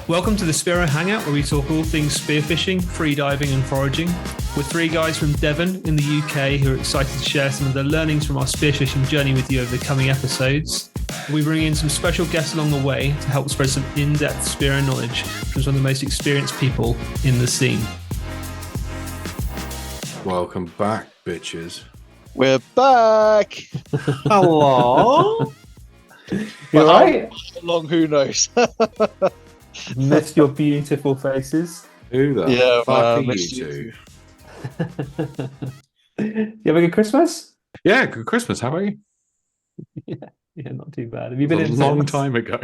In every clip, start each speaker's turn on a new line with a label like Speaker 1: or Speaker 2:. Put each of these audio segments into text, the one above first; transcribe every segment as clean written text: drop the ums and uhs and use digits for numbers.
Speaker 1: Welcome to the Spearo Hangout, where we talk all things spearfishing, freediving and foraging. We're three guys from Devon in the UK who are excited to share some of the learnings from our spearfishing journey with you over the coming episodes. We bring in some special guests along the way to help spread some in-depth Spearo knowledge from some of the most experienced people in the scene.
Speaker 2: Welcome back, bitches.
Speaker 3: We're back.
Speaker 1: Hello. You
Speaker 3: How
Speaker 1: alright?
Speaker 3: long? Who knows?
Speaker 1: Missed your beautiful faces.
Speaker 2: Who the
Speaker 3: Yeah,
Speaker 2: fuck are you
Speaker 3: missed
Speaker 2: two?
Speaker 1: You have a good Christmas?
Speaker 2: Yeah, good Christmas. How about you?
Speaker 1: Yeah, not too bad. Have you
Speaker 2: It
Speaker 1: been
Speaker 2: was
Speaker 1: in
Speaker 2: a long
Speaker 1: since?
Speaker 2: time ago.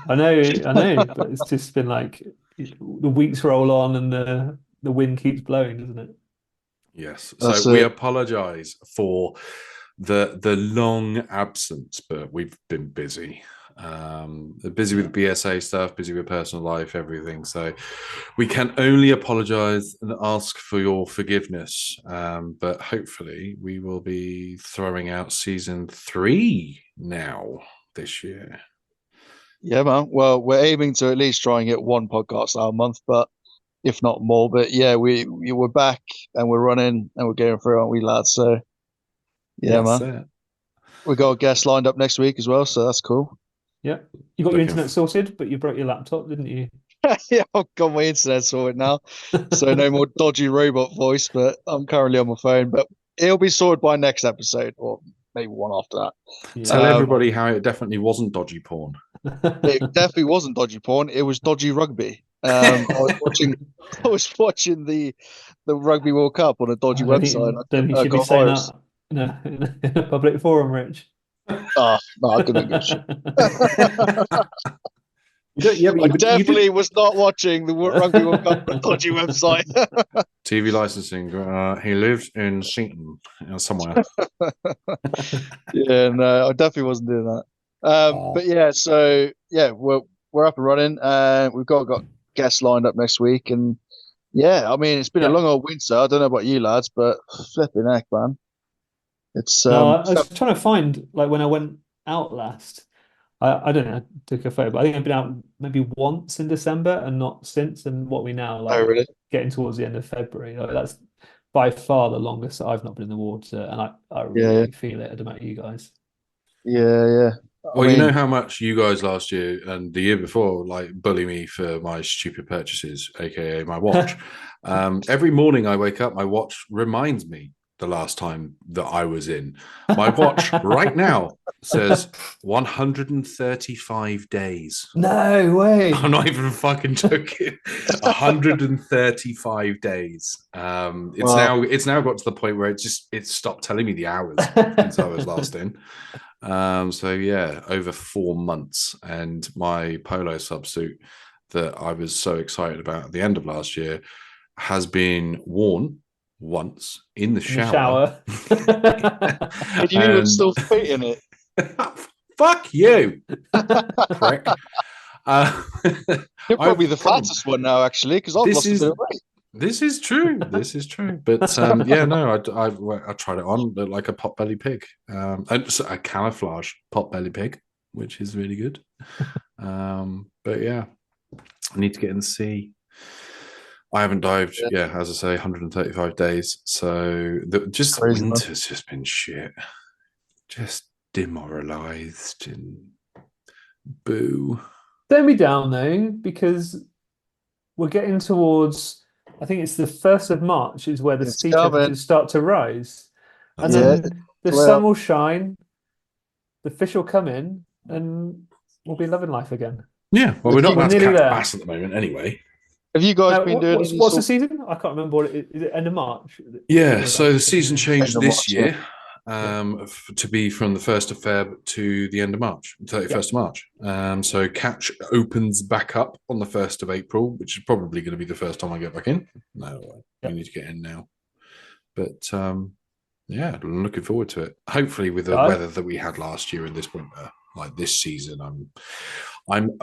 Speaker 1: I know, but it's just been like the weeks roll on and the wind keeps blowing, doesn't it?
Speaker 2: Yes.
Speaker 3: That's
Speaker 2: So we
Speaker 3: it.
Speaker 2: apologise for the long absence, but we've been busy. Busy with BSA stuff, busy with personal life, everything. So we can only apologise and ask for your forgiveness. But hopefully we will be throwing out season 3 now this year.
Speaker 3: Yeah, man. Well, we're aiming to at least try and get one podcast out a month, but if not more. But yeah, we're back and we're running and we're going through, aren't we, lads? So yeah,
Speaker 2: That's
Speaker 3: man.
Speaker 2: it.
Speaker 3: We got a guest lined up next week as well, so that's cool.
Speaker 1: Yeah. You got your
Speaker 2: Looking
Speaker 1: internet sorted, but you broke your laptop, didn't you?
Speaker 3: Yeah, I've got my internet sorted now, so no more dodgy robot voice. But I'm currently on my phone, but it'll be sorted by next episode or maybe one after that.
Speaker 1: Yeah.
Speaker 2: Tell everybody how it definitely wasn't dodgy porn.
Speaker 3: It definitely wasn't dodgy porn. It was dodgy rugby. I was watching the Rugby World Cup on a dodgy
Speaker 1: I don't
Speaker 3: website.
Speaker 1: think you
Speaker 3: I
Speaker 1: should be
Speaker 3: got
Speaker 1: saying
Speaker 3: virus.
Speaker 1: that in a public forum, Rich.
Speaker 3: No, I couldn't give a shit.
Speaker 2: Yeah,
Speaker 3: I definitely was not watching the Rugby World Cup on a dodgy website.
Speaker 2: TV licensing. He lives in Seaton, somewhere.
Speaker 3: Yeah, no, I definitely wasn't doing that. But yeah, so yeah, we're up and running. We've got guests lined up next week, and yeah, I mean it's been a long old winter. I don't know about you lads, but flipping heck, man. It's
Speaker 1: No, I was trying to find, like, when I went out last. I don't know, I took a photo, but I think I've been out maybe once in December and not since. And what we now,
Speaker 3: oh
Speaker 1: like,
Speaker 3: really?
Speaker 1: getting towards the end of February, like, that's by far the longest that I've not been in the water, and I really feel it. I don't know about you guys.
Speaker 3: Yeah. I
Speaker 2: Well, you know
Speaker 3: mean,
Speaker 2: how much you guys last year and the year before like bully me for my stupid purchases, aka my watch. Every morning I wake up, my watch reminds me the last time that I was in. My watch right now says 135 days.
Speaker 1: No way.
Speaker 2: I'm not even fucking joking. 135 days. It's now got to the point where it stopped telling me the hours since I was last in. So yeah, over 4 months, and my polo subsuit that I was so excited about at the end of last year has been worn once in the shower.
Speaker 3: did you even still fit in it?
Speaker 2: Fuck you, prick.
Speaker 3: You're probably the fattest one now, actually, because I've lost a bit of weight.
Speaker 2: This is true. This is true. But yeah, no, I tried it on, looked like a potbelly pig, and a camouflage potbelly pig, which is really good. But yeah, I need to get in the sea. I haven't dived, as I say, 135 days. So just the winter's just been shit, just demoralized and boo.
Speaker 1: Don't be down though, because we're getting towards, I think it's the 1st of March is where the sea temperatures start to rise. And then the sun will shine, the fish will come in, and we'll be loving life again.
Speaker 2: Yeah, well, we're not allowed to catch
Speaker 1: there.
Speaker 2: bass at the moment anyway.
Speaker 3: Have you guys been doing
Speaker 1: what's the season? I can't remember what it is. Is it end of March?
Speaker 2: Yeah, so the season changed this
Speaker 3: March,
Speaker 2: year to be from the 1st of Feb to the end of March, 31st of March. So catch opens back up on the 1st of April, which is probably going to be the first time I get back in. No, we need to get in now. But yeah, I'm looking forward to it. Hopefully with the weather that we had last year and this winter, like this season, I'm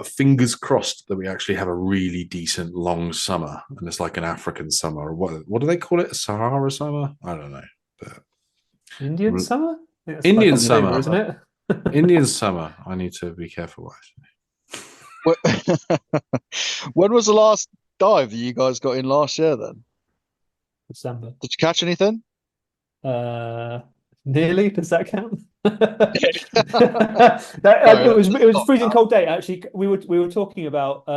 Speaker 2: fingers crossed that we actually have a really decent long summer, and it's like an African summer, or what do they call it? A Sahara summer? I don't know. But
Speaker 1: Indian summer?
Speaker 2: Indian summer,
Speaker 1: isn't it?
Speaker 2: Indian summer. I need to be careful what I say.
Speaker 3: When was the last dive that you guys got in last year? Then
Speaker 1: December.
Speaker 3: did you catch anything?
Speaker 1: Uh, Nearly. Does that count?
Speaker 3: No,
Speaker 1: It was a
Speaker 3: not
Speaker 1: freezing
Speaker 3: now.
Speaker 1: cold day. Actually, we were talking about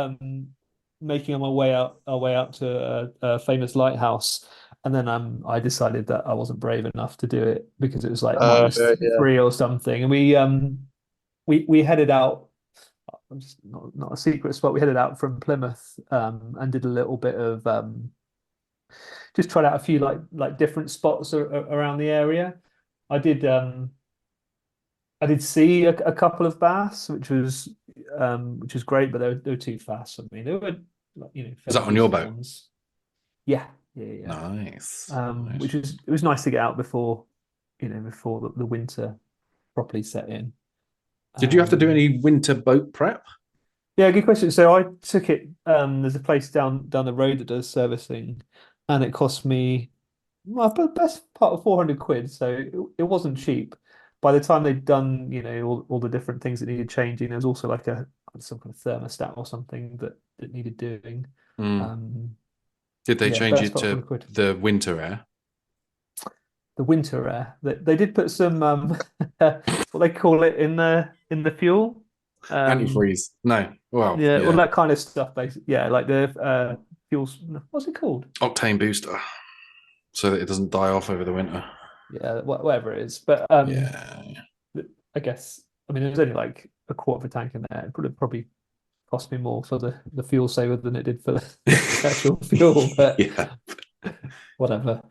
Speaker 1: making our way out to a famous lighthouse, and then I decided that I wasn't brave enough to do it because it was like
Speaker 3: Yeah.
Speaker 1: -3 or something, and we headed out. Just not a secret spot. We headed out from Plymouth and did a little bit of just tried out a few like different spots around the area. I did I did see a couple of bass, which was great, but they were too fast for me. They were like,
Speaker 2: Is
Speaker 1: fairly
Speaker 2: that on your
Speaker 1: decent
Speaker 2: boat?
Speaker 1: ones. Yeah, yeah, yeah.
Speaker 2: Nice.
Speaker 1: Which
Speaker 2: Nice.
Speaker 1: was it was nice to get out before before the winter properly set in.
Speaker 2: Did you have to do
Speaker 1: Um,
Speaker 2: any winter boat prep?
Speaker 1: Yeah, good question. So I took it. There's a place down the road that does servicing, and it cost me well, best part of 400 quid. So it wasn't cheap. By the time they'd done, all the different things that needed changing, there was also like some kind of thermostat or something that needed doing.
Speaker 2: Mm.
Speaker 1: Um,
Speaker 2: Did they
Speaker 1: yeah,
Speaker 2: change
Speaker 1: best
Speaker 2: it
Speaker 1: part of
Speaker 2: to
Speaker 1: 400 quid.
Speaker 2: the winter air?
Speaker 1: The winter air. They did put some what they call it in the fuel. Um,
Speaker 2: Antifreeze? No. Well,
Speaker 1: Yeah, well,
Speaker 2: yeah.
Speaker 1: that kind of stuff, basically. Yeah, like the fuels. What's it called?
Speaker 2: Octane booster, so that it doesn't die off over the winter.
Speaker 1: Yeah, whatever it is. But
Speaker 2: Yeah.
Speaker 1: I guess I mean it was only like a quarter of a tank in there. It would have probably cost me more for the fuel saver than it did for the actual fuel. But
Speaker 2: Yeah.
Speaker 1: whatever.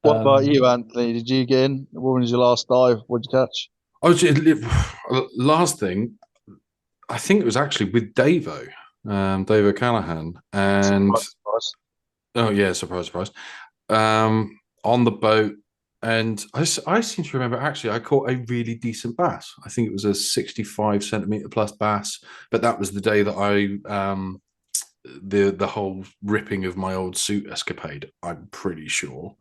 Speaker 3: What about you,
Speaker 1: Um,
Speaker 3: Anthony? Did you get in? When was your last dive? What'd you catch?
Speaker 2: I was last thing. I think it was actually with Davo, Davo Callahan, and
Speaker 3: Surprise, surprise.
Speaker 2: oh yeah, surprise, surprise. On the boat, and I seem to remember actually I caught a really decent bass. I think it was a 65 centimeter plus bass, but that was the day that the whole ripping of my old suit escapade. I'm pretty sure.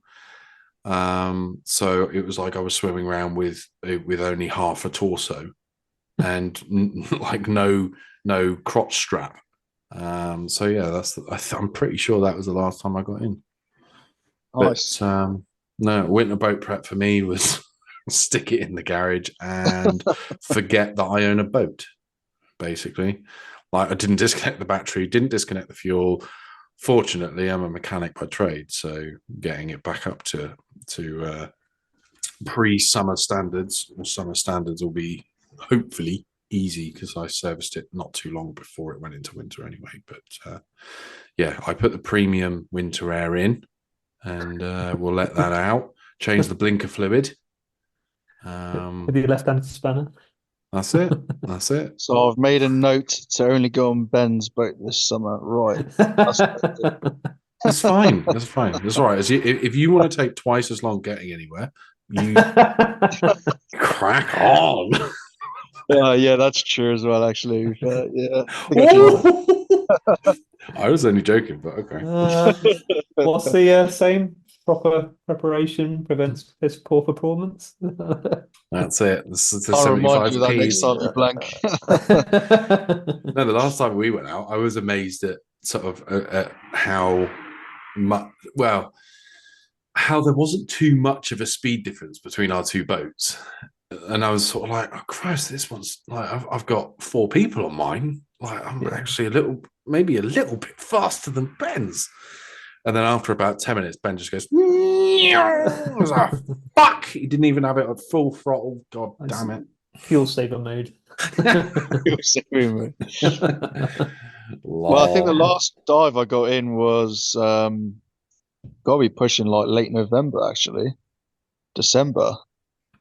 Speaker 2: So it was like I was swimming around with only half a torso and like no crotch strap. So yeah, I'm pretty sure that was the last time I got in.
Speaker 3: Nice.
Speaker 2: But no, winter boat prep for me was stick it in the garage and forget that I own a boat. Basically, like I didn't disconnect the battery, didn't disconnect the fuel. Fortunately, I'm a mechanic by trade, so getting it back up to pre-summer standards or summer standards will be hopefully easy because I serviced it not too long before it went into winter anyway. But yeah, I put the premium winter air in and we'll let that out. Change the blinker fluid.
Speaker 1: have you left-handed spanner?
Speaker 2: That's it. That's it.
Speaker 3: So I've made a note to only go on Ben's boat this summer. Right. That's
Speaker 2: That's fine. That's fine. That's all right. If you want to take twice as long getting anywhere, you crack on.
Speaker 3: yeah, that's true as well, actually. Yeah.
Speaker 2: I was only joking, but okay.
Speaker 1: What's the saying? Proper preparation prevents piss poor performance.
Speaker 2: That's it. This is the
Speaker 3: I'll remind
Speaker 2: 75
Speaker 3: you of that next
Speaker 2: P's.
Speaker 3: time you blank.
Speaker 2: No, the last time we went out, I was amazed at sort of at how much, well, how there wasn't too much of a speed difference between our two boats. And I was sort of like, oh Christ, this one's like I've got 4 people on mine. Like I'm
Speaker 1: Yeah.
Speaker 2: actually maybe a little bit faster than Ben's. And then after about 10 minutes, Ben just goes, I was like, fuck! He didn't even have it at full throttle. God damn it.
Speaker 1: Fuel saver mode.
Speaker 3: Well, I think the last dive I got in was got to be pushing like late November, actually, December.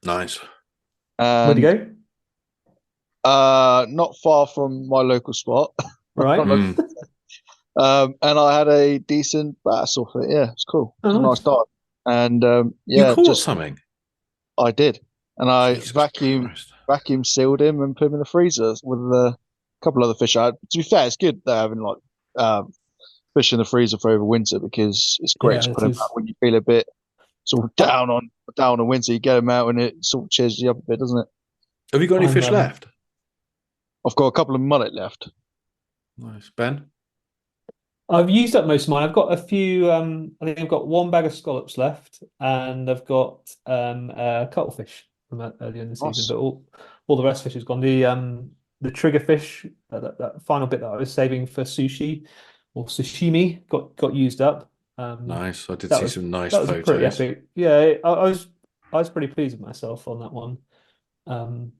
Speaker 2: Nice.
Speaker 1: Where'd you
Speaker 3: And
Speaker 1: go?
Speaker 3: not far from my local spot.
Speaker 1: Right.
Speaker 2: Mm.
Speaker 3: And I had a decent bass off it. Yeah, it's cool. It's a nice
Speaker 1: nice.
Speaker 3: dive. And
Speaker 2: You
Speaker 3: yeah,
Speaker 2: caught
Speaker 3: just
Speaker 2: something.
Speaker 3: I did, and I
Speaker 2: Jesus
Speaker 3: vacuum
Speaker 2: Christ.
Speaker 3: sealed him and put him in the freezer with a couple other fish. To be fair, it's good they're having like fish in the freezer for over winter because it's great
Speaker 1: Yeah,
Speaker 3: to
Speaker 1: it
Speaker 3: put them
Speaker 1: is.
Speaker 3: out when you feel a bit sort of down on winter. You get them out and it sort of cheers you up a bit, doesn't it?
Speaker 2: Have you got any
Speaker 1: I'm,
Speaker 2: fish left?
Speaker 3: I've got a couple of mullet left.
Speaker 2: Nice. Ben?
Speaker 1: I've used up most of mine. I've got a few. I think I've got one bag of scallops left, and I've got cuttlefish from earlier in the season.
Speaker 3: Nice.
Speaker 1: But all the rest fish is gone. The trigger fish, that final bit that I was saving for sushi or sashimi, got used up.
Speaker 2: Nice. I did
Speaker 1: That
Speaker 2: see
Speaker 1: was
Speaker 2: some nice
Speaker 1: that was a pretty
Speaker 2: photos.
Speaker 1: epic. Yeah, I was pretty pleased with myself on that one.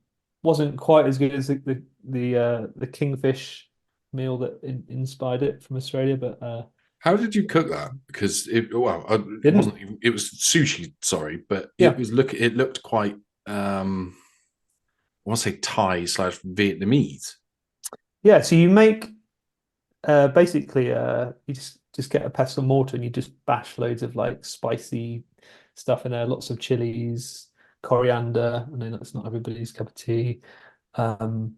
Speaker 1: Wasn't quite as good as the kingfish meal that inspired it from Australia, but
Speaker 2: How did you cook that? Because it
Speaker 1: didn't.
Speaker 2: wasn't even, it was sushi, sorry, but
Speaker 1: Yeah,
Speaker 2: it looked quite I want to say Thai slash Vietnamese.
Speaker 1: yeah. So you make basically you just get a pestle mortar and you just bash loads of like spicy stuff in there, lots of chilies, coriander. I know that's not everybody's cup of tea. Um,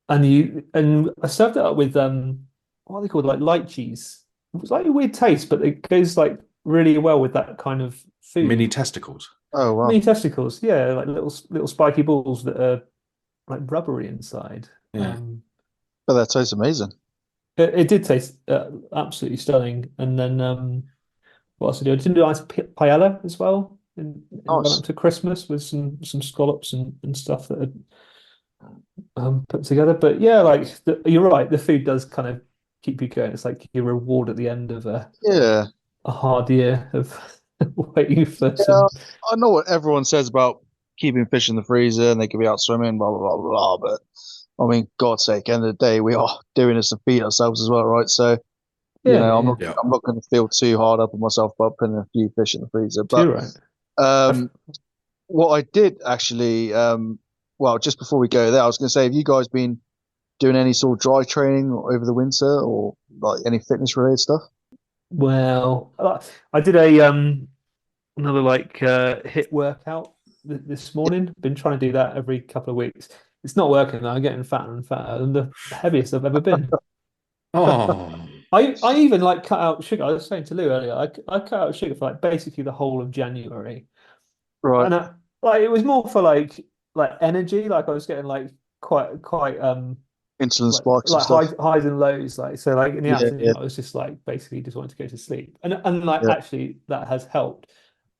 Speaker 1: and I served it up with what are they called, like light cheese. It was like a weird taste, but it goes like really well with that kind of
Speaker 2: Mini
Speaker 1: food.
Speaker 2: testicles.
Speaker 3: Oh wow.
Speaker 1: Mini testicles, yeah, like little spiky balls that are like rubbery inside.
Speaker 2: Yeah.
Speaker 3: But that tastes amazing.
Speaker 1: It did taste absolutely stunning. And then what else did I do? I did a nice paella as well in run
Speaker 3: Nice.
Speaker 1: up to Christmas with some scallops and stuff that had put together. But yeah, like you're right, the food does kind of keep you going. It's like your reward at the end of
Speaker 3: Yeah.
Speaker 1: a hard year of waiting for
Speaker 3: Yeah.
Speaker 1: some.
Speaker 3: I know what everyone says about keeping fish in the freezer and they can be out swimming, blah blah blah blah. But I mean, God's sake, end of the day, we are doing this to feed ourselves as well, right? So
Speaker 1: Yeah, yeah, yeah.
Speaker 2: Yeah.
Speaker 3: I'm not going to feel too hard up on myself about putting a few fish in the freezer. But
Speaker 1: Too right. I've,
Speaker 3: um, what I did actually, well, just before we go there, I was going to say, have you guys been doing any sort of dry training over the winter or like any fitness related stuff?
Speaker 1: well, I did a another like hit workout this morning. Been trying to do that every couple of weeks. It's not working though. I'm getting fatter and fatter, and the heaviest I've ever been.
Speaker 2: Oh,
Speaker 1: I even like cut out sugar. I was saying to Lou earlier, I cut out sugar for like basically the whole of January,
Speaker 3: Right.
Speaker 1: and like it was more for like energy. Like I was getting like quite
Speaker 3: Insulin spikes and
Speaker 1: like
Speaker 3: stuff.
Speaker 1: highs and lows. Like so, like in the
Speaker 3: Yeah, yeah,
Speaker 1: afternoon, I was just like basically just wanting to go to sleep, and like
Speaker 3: yeah.
Speaker 1: actually that has helped,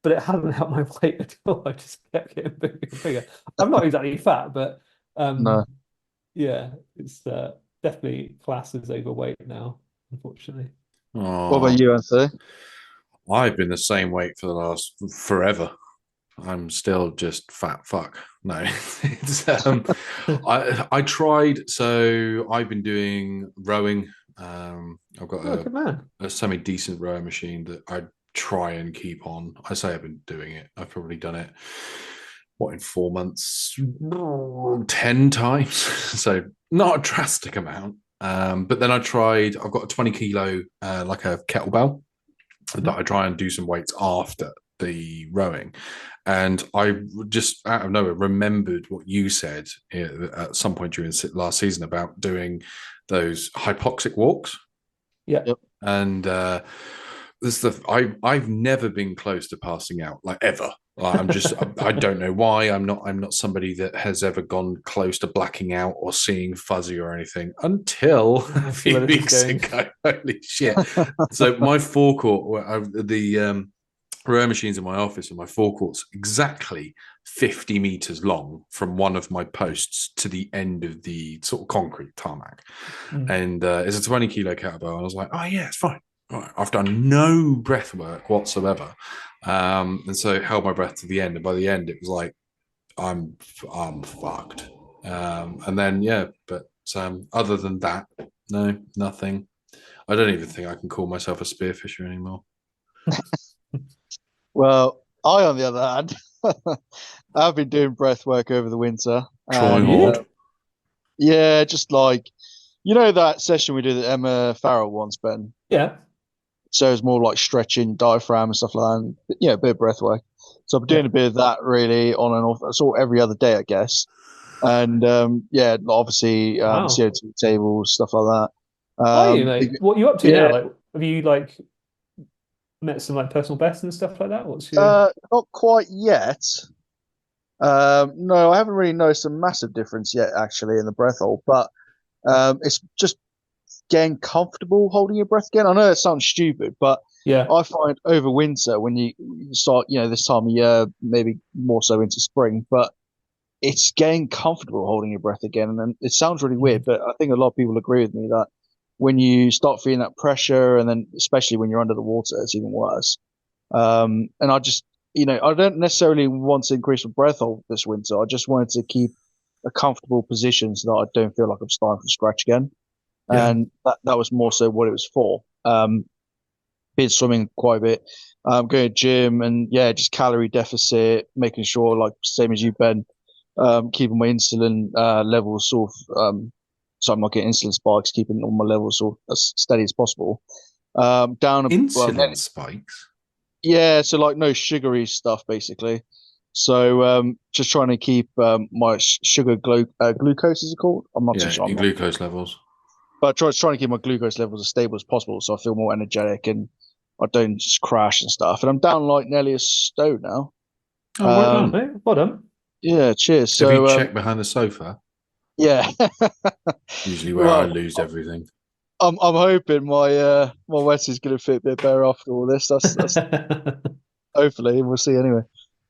Speaker 1: but it hasn't helped my weight at all. I just kept getting bigger and bigger. I'm not exactly fat, but
Speaker 3: No.
Speaker 1: yeah, it's definitely classed as overweight now, unfortunately.
Speaker 3: What about
Speaker 2: oh.
Speaker 3: you, Anthony?
Speaker 2: I've been the same weight for the last forever. I'm still just fat fuck. No, it's, I tried. So I've been doing rowing. I've got
Speaker 1: Oh, good man.
Speaker 2: a semi decent rowing machine that I try and keep on. I say I've been doing it. I've probably done it. What in 4 months, 10 times. So not a drastic amount. But then I tried. I've got a 20 kilo like a kettlebell that I try and do some weights after the rowing. And I just out of nowhere remembered what you said at some point during last season about doing those hypoxic walks.
Speaker 1: Yeah.
Speaker 3: Yep.
Speaker 2: And I've never been close to passing out, like ever. Like, I don't know why. I'm not somebody that has ever gone close to blacking out or seeing fuzzy or anything until a
Speaker 1: See where
Speaker 2: few
Speaker 1: this is
Speaker 2: weeks
Speaker 1: going.
Speaker 2: ago. Holy shit. So my forecourt, the row machines in my office, and my forecourt's exactly 50 meters long from one of my posts to the end of the sort of concrete tarmac. And it's a 20 kilo kettlebell. And I was like, oh yeah, it's fine. Right. I've done no breath work whatsoever. And so held my breath to the end. And by the end, it was like, I'm fucked. And then, yeah, but other than that, no, nothing. I don't even think I can call myself a spearfisher anymore.
Speaker 3: Well, I, on the other hand, I've been doing breath work over the winter.
Speaker 2: Trying
Speaker 3: And
Speaker 2: hard.
Speaker 3: yeah, just like, you know, that session we did at Emma Farrell once, Ben.
Speaker 1: Yeah.
Speaker 3: So it's more like stretching diaphragm and stuff like that. And, yeah, a bit of breath work. So I'm doing
Speaker 1: Yeah.
Speaker 3: a bit of that really on and off, sort of every other day, I guess. And yeah, obviously
Speaker 1: Wow.
Speaker 3: CO2 tables, stuff like that.
Speaker 1: Are you, mate? What are you up to
Speaker 3: Yeah,
Speaker 1: now? Like, have you like met some like personal bests and stuff like that? What's your
Speaker 3: not quite yet. No, I haven't really noticed a massive difference yet, actually, in the breath hold. But it's just getting comfortable holding your breath again. I know it sounds stupid, but
Speaker 1: Yeah.
Speaker 3: I find over winter when you start, this time of year, maybe more so into spring, but it's getting comfortable holding your breath again. And then it sounds really weird, but I think a lot of people agree with me that when you start feeling that pressure, and then especially when you're under the water, it's even worse. And I just, I don't necessarily want to increase my breath hold this winter. I just wanted to keep a comfortable position so that I don't feel like I'm starting from scratch again.
Speaker 2: Yeah.
Speaker 3: And that was more so what it was for. Been swimming quite a bit, going to gym, and yeah, just calorie deficit, making sure, like same as you, Ben, keeping my insulin levels sort of, so I'm not getting insulin spikes, keeping all my levels sort of as steady as possible.
Speaker 2: Insulin spikes.
Speaker 3: Yeah, so like no sugary stuff basically. So just trying to keep my sugar glucose, is it called? I'm not too sure.
Speaker 2: Your glucose levels.
Speaker 3: But trying to keep my glucose levels as stable as possible, so I feel more energetic and I don't just crash and stuff. And I'm down like nearly a stone now.
Speaker 2: Oh, well done.
Speaker 1: Mate, well done.
Speaker 3: Yeah, cheers.
Speaker 2: Have
Speaker 3: So
Speaker 2: you checked behind the sofa?
Speaker 3: yeah,
Speaker 2: Usually where I lose everything.
Speaker 3: I'm hoping my West is going to fit a bit better after all this. That's hopefully we'll see anyway.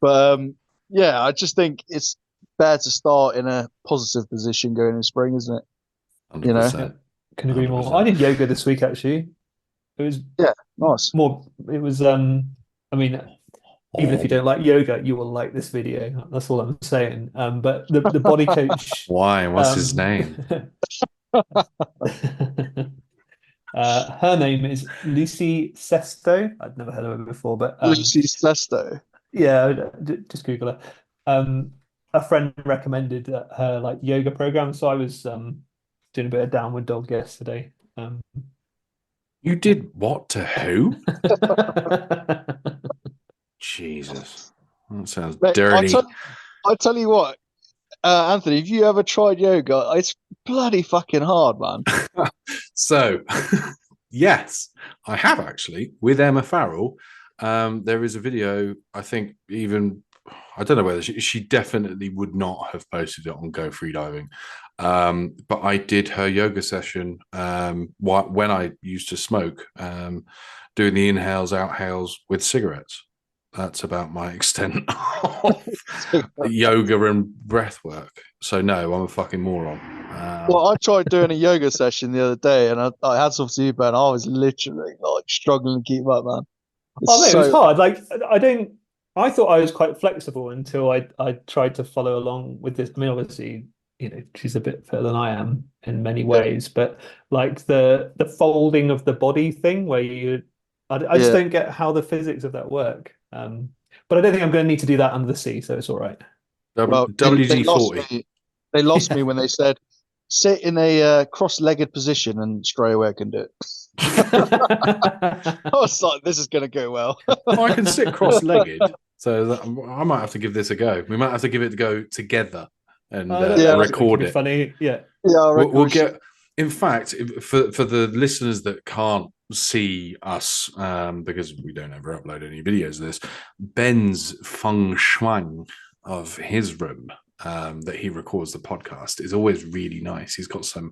Speaker 3: But yeah, I just think it's better to start in a positive position going in spring, isn't it?
Speaker 2: 100%.
Speaker 1: Can agree more.
Speaker 2: 100%.
Speaker 1: I did yoga this week actually. It was
Speaker 3: Nice.
Speaker 1: more. It was I mean, even if you don't like yoga, you will like this video. That's all I'm saying. But the body coach.
Speaker 2: Why? What's his name?
Speaker 1: Her name is Lucy Sesto. I'd never heard of her before, but
Speaker 3: Lucy Sesto.
Speaker 1: yeah, just Google her. A friend recommended her like yoga program, so I was doing a bit of downward dog yesterday.
Speaker 2: You did what to who? Jesus, that sounds
Speaker 3: Mate,
Speaker 2: dirty.
Speaker 3: I tell you what, Anthony, if you ever tried yoga, it's bloody fucking hard, man.
Speaker 2: So, yes, I have actually with Emma Farrell. There is a video. I think I don't know whether she definitely would not have posted it on Go Freediving. But I did her yoga session when I used to smoke, doing the inhales, outhales with cigarettes. That's about my extent of yoga and breath work. So no, I'm a fucking moron.
Speaker 3: Well, I tried doing a yoga session the other day, and I had some to you, Ben. I was literally like struggling to keep up, man.
Speaker 1: It was hard. Like I thought I was quite flexible until I tried to follow along with this. I mean, obviously, she's a bit fitter than I am in many ways, but like the folding of the body thing where I just don't get how the physics of that work. But I don't think I'm going to need to do that under the sea, so it's all right.
Speaker 3: Well,
Speaker 2: WD-40.
Speaker 3: They lost me when they said sit in a cross-legged position, and straight away I can do it. I was like, this is going to go well.
Speaker 2: I can sit cross-legged, so I might have to give this a go. We might have to give it a go together and record it.
Speaker 1: Funny, yeah.
Speaker 2: We'll get. In fact, for the listeners that can't see us because we don't ever upload any videos of this, Ben's feng shui of his room that he records the podcast is always really nice. He's got some.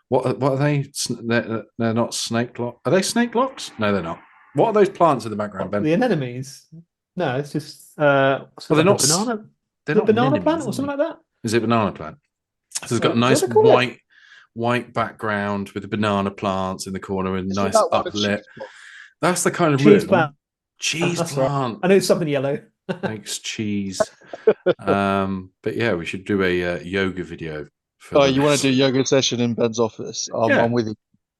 Speaker 2: What are they? They're not snake locks. Are they snake locks? No, they're not. What are those plants in the background, Ben?
Speaker 1: The anemones. No, it's just.
Speaker 2: Well, they're not
Speaker 1: banana.
Speaker 2: They're not
Speaker 1: banana plant or something like that.
Speaker 2: Is it banana plant? So it's got a nice white background with the banana plants in the corner and nice uplit. That's the kind of
Speaker 1: cheese
Speaker 2: room.
Speaker 1: plant.
Speaker 2: Cheese
Speaker 1: That's
Speaker 2: plant.
Speaker 1: Right. I know it's something yellow.
Speaker 2: Makes cheese. But yeah, we should do a yoga video.
Speaker 3: You want to do a yoga session in Ben's office? I'm with you.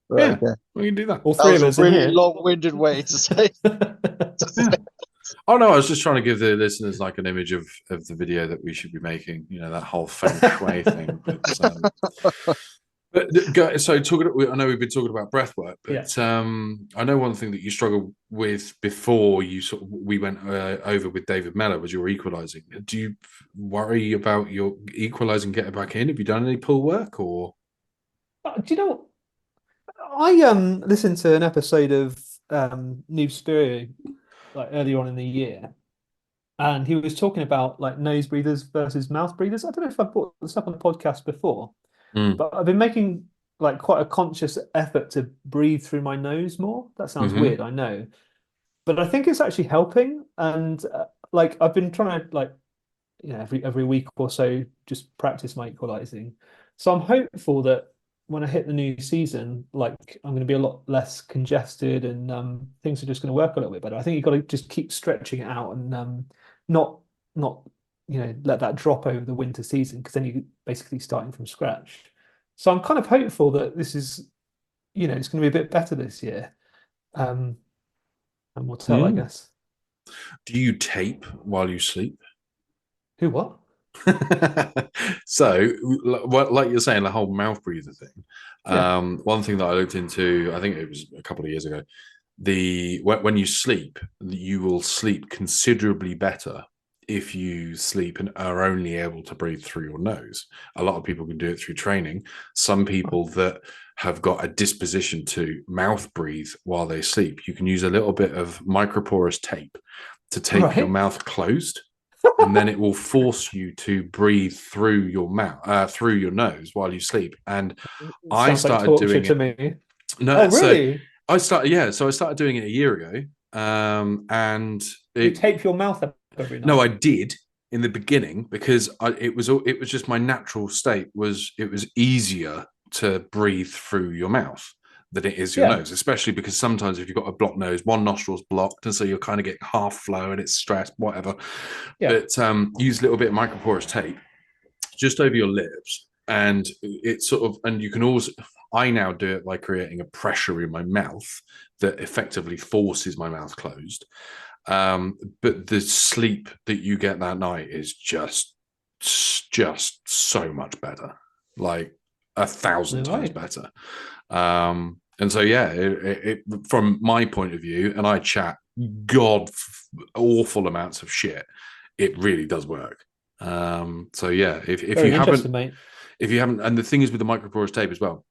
Speaker 2: Right, yeah, okay. We can do that.
Speaker 1: All three of us.
Speaker 3: A really long-winded way to say.
Speaker 2: Oh no, I was just trying to give the listeners like an image of the video that we should be making. That whole feng shui thing. But so I know we've been talking about breath work, but I know one thing that you struggled with before we went over with David Mellor was your equalizing. Do you worry about your equalizing getting back in? Have you done any pull work or?
Speaker 1: Do you know? I listened to an episode of Noob Spirio like earlier on in the year, and he was talking about like nose breathers versus mouth breathers. I don't know if I brought this up on the podcast before. But I've been making like quite a conscious effort to breathe through my nose more. That sounds
Speaker 2: Hmm.
Speaker 1: weird, I know, but I think it's actually helping. And like I've been trying to like every week or so just practice my equalizing. So I'm hopeful that when I hit the new season, like I'm going to be a lot less congested and things are just going to work a little bit better. I think you've got to just keep stretching it out and not not let that drop over the winter season because then you're basically starting from scratch. So I'm kind of hopeful that this is it's going to be a bit better this year. Um, and we'll tell, I guess.
Speaker 2: Do you tape while you sleep?
Speaker 1: Who what?
Speaker 2: So, like you're saying, the whole mouth breather thing.
Speaker 1: Yeah.
Speaker 2: One thing that I looked into, I think it was a couple of years ago, when you sleep, you will sleep considerably better if you sleep and are only able to breathe through your nose. A lot of people can do it through training. Some people that have got a disposition to mouth breathe while they sleep, you can use a little bit of microporous tape to tape your
Speaker 1: Right.
Speaker 2: mouth closed, and then it will force you to breathe through your mouth, through your nose while you sleep. And I
Speaker 1: Sounds like
Speaker 2: started
Speaker 1: torture
Speaker 2: doing
Speaker 1: to
Speaker 2: it.
Speaker 1: me.
Speaker 2: No,
Speaker 1: Oh,
Speaker 2: so
Speaker 1: really?
Speaker 2: so I started doing it a year ago, and
Speaker 1: You tape your mouth up every
Speaker 2: no,
Speaker 1: night.
Speaker 2: I did in the beginning because it was just my natural state was it was easier to breathe through your mouth than it is your
Speaker 1: Yeah.
Speaker 2: nose, especially because sometimes if you've got a blocked nose, one nostril's blocked, and so you're kind of getting half flow and it's stressed, whatever.
Speaker 1: Yeah.
Speaker 2: But use a little bit of microporous tape just over your lips, and it's sort of, and you can also, I now do it by creating a pressure in my mouth that effectively forces my mouth closed. But the sleep that you get that night is just so much better, like 1,000
Speaker 1: No
Speaker 2: times
Speaker 1: way.
Speaker 2: better. And so yeah, from my point of view, and I chat god awful amounts of shit, it really does work. So yeah, if you
Speaker 1: Very
Speaker 2: haven't,
Speaker 1: interesting, mate.
Speaker 2: and the thing is with the microporous tape as well,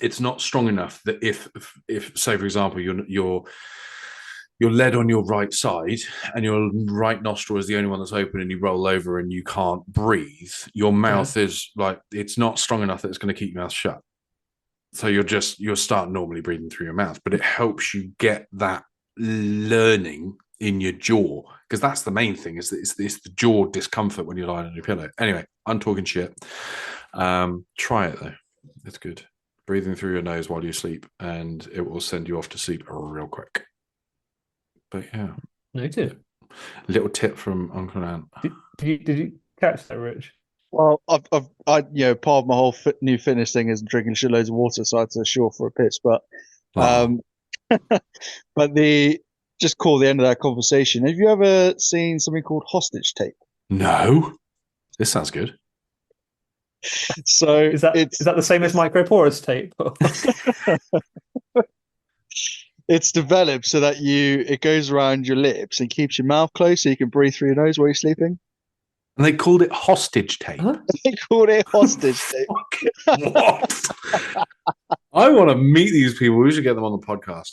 Speaker 2: it's not strong enough that if say for example you're led on your right side and your right nostril is the only one that's open and you roll over and you can't breathe, your
Speaker 1: Yeah.
Speaker 2: mouth is like, it's not strong enough that it's going to keep your mouth shut. So you'll start normally breathing through your mouth, but it helps you get that learning in your jaw, because that's the main thing, is that it's the jaw discomfort when you're lying on your pillow. Anyway, I'm talking shit. Try it though. It's good. Breathing through your nose while you sleep, and it will send you off to sleep real quick. But yeah,
Speaker 1: Noted.
Speaker 2: little tip from Uncle Ant.
Speaker 1: Did you catch that, Rich?
Speaker 3: Well, part of my whole new fitness thing is drinking shitloads of water, so I had to shore for a piss. But,
Speaker 2: Wow.
Speaker 3: um, but the just call the end of that conversation. Have you ever seen something called hostage tape?
Speaker 2: No, this sounds good.
Speaker 3: So
Speaker 1: Is that the same as microporous tape?
Speaker 3: it's developed so that it goes around your lips and keeps your mouth closed so you can breathe through your nose while you're sleeping.
Speaker 2: And they called it hostage tape.
Speaker 1: Huh?
Speaker 3: They called it hostage tape.
Speaker 2: What? I want to meet these people. We should get them on the podcast.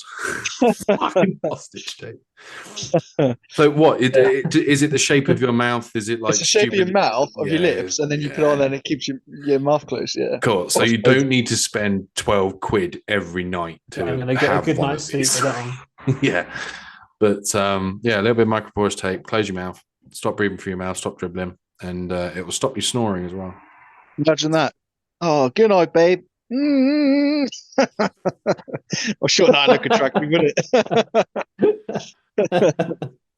Speaker 2: Fucking hostage tape. So what? Is it the shape of your mouth? Is it like
Speaker 3: It's the shape of your mouth, of your lips, and then you put it on, and it keeps your mouth closed. Yeah.
Speaker 2: Cool. So you don't need to spend 12 quid every night to
Speaker 1: I'm gonna get a
Speaker 2: have
Speaker 1: good
Speaker 2: one
Speaker 1: night's
Speaker 2: of
Speaker 1: sleep
Speaker 2: these.
Speaker 1: with that one.
Speaker 2: Yeah. But yeah, a little bit of microporous tape. Close your mouth. Stop breathing through your mouth. Stop dribbling, and it will stop you snoring as well.
Speaker 3: Imagine that. Oh, good night, babe. Mm. I'm sure that look attractive, wouldn't it?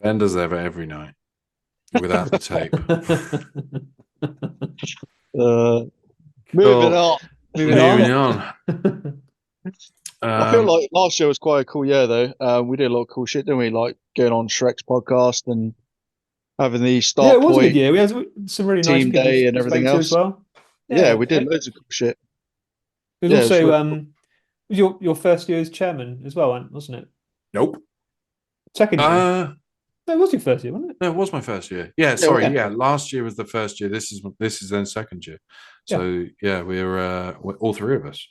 Speaker 2: Ben does that every night without the tape.
Speaker 3: Moving on.
Speaker 1: Moving
Speaker 2: on.
Speaker 3: I feel like last year was quite a cool year, though. We did a lot of cool shit, didn't we? Like going on Shrek's podcast and having the
Speaker 1: Yeah,
Speaker 3: start
Speaker 1: it was a good
Speaker 3: point,
Speaker 1: year. We had some really nice
Speaker 3: team
Speaker 1: people
Speaker 3: day, and
Speaker 1: to
Speaker 3: everything
Speaker 1: speak to as
Speaker 3: else.
Speaker 1: well.
Speaker 3: Yeah, we did
Speaker 1: It
Speaker 3: loads of cool shit.
Speaker 1: was
Speaker 3: Yeah,
Speaker 1: also
Speaker 3: really
Speaker 1: it was your first year as chairman as well, wasn't it?
Speaker 2: Nope.
Speaker 1: Second year. No, it was your first year, wasn't it?
Speaker 2: No, it was my first year. Yeah, sorry.
Speaker 1: Yeah.
Speaker 2: Yeah, last year was the first year. This is then second year. So yeah, we're all three of us.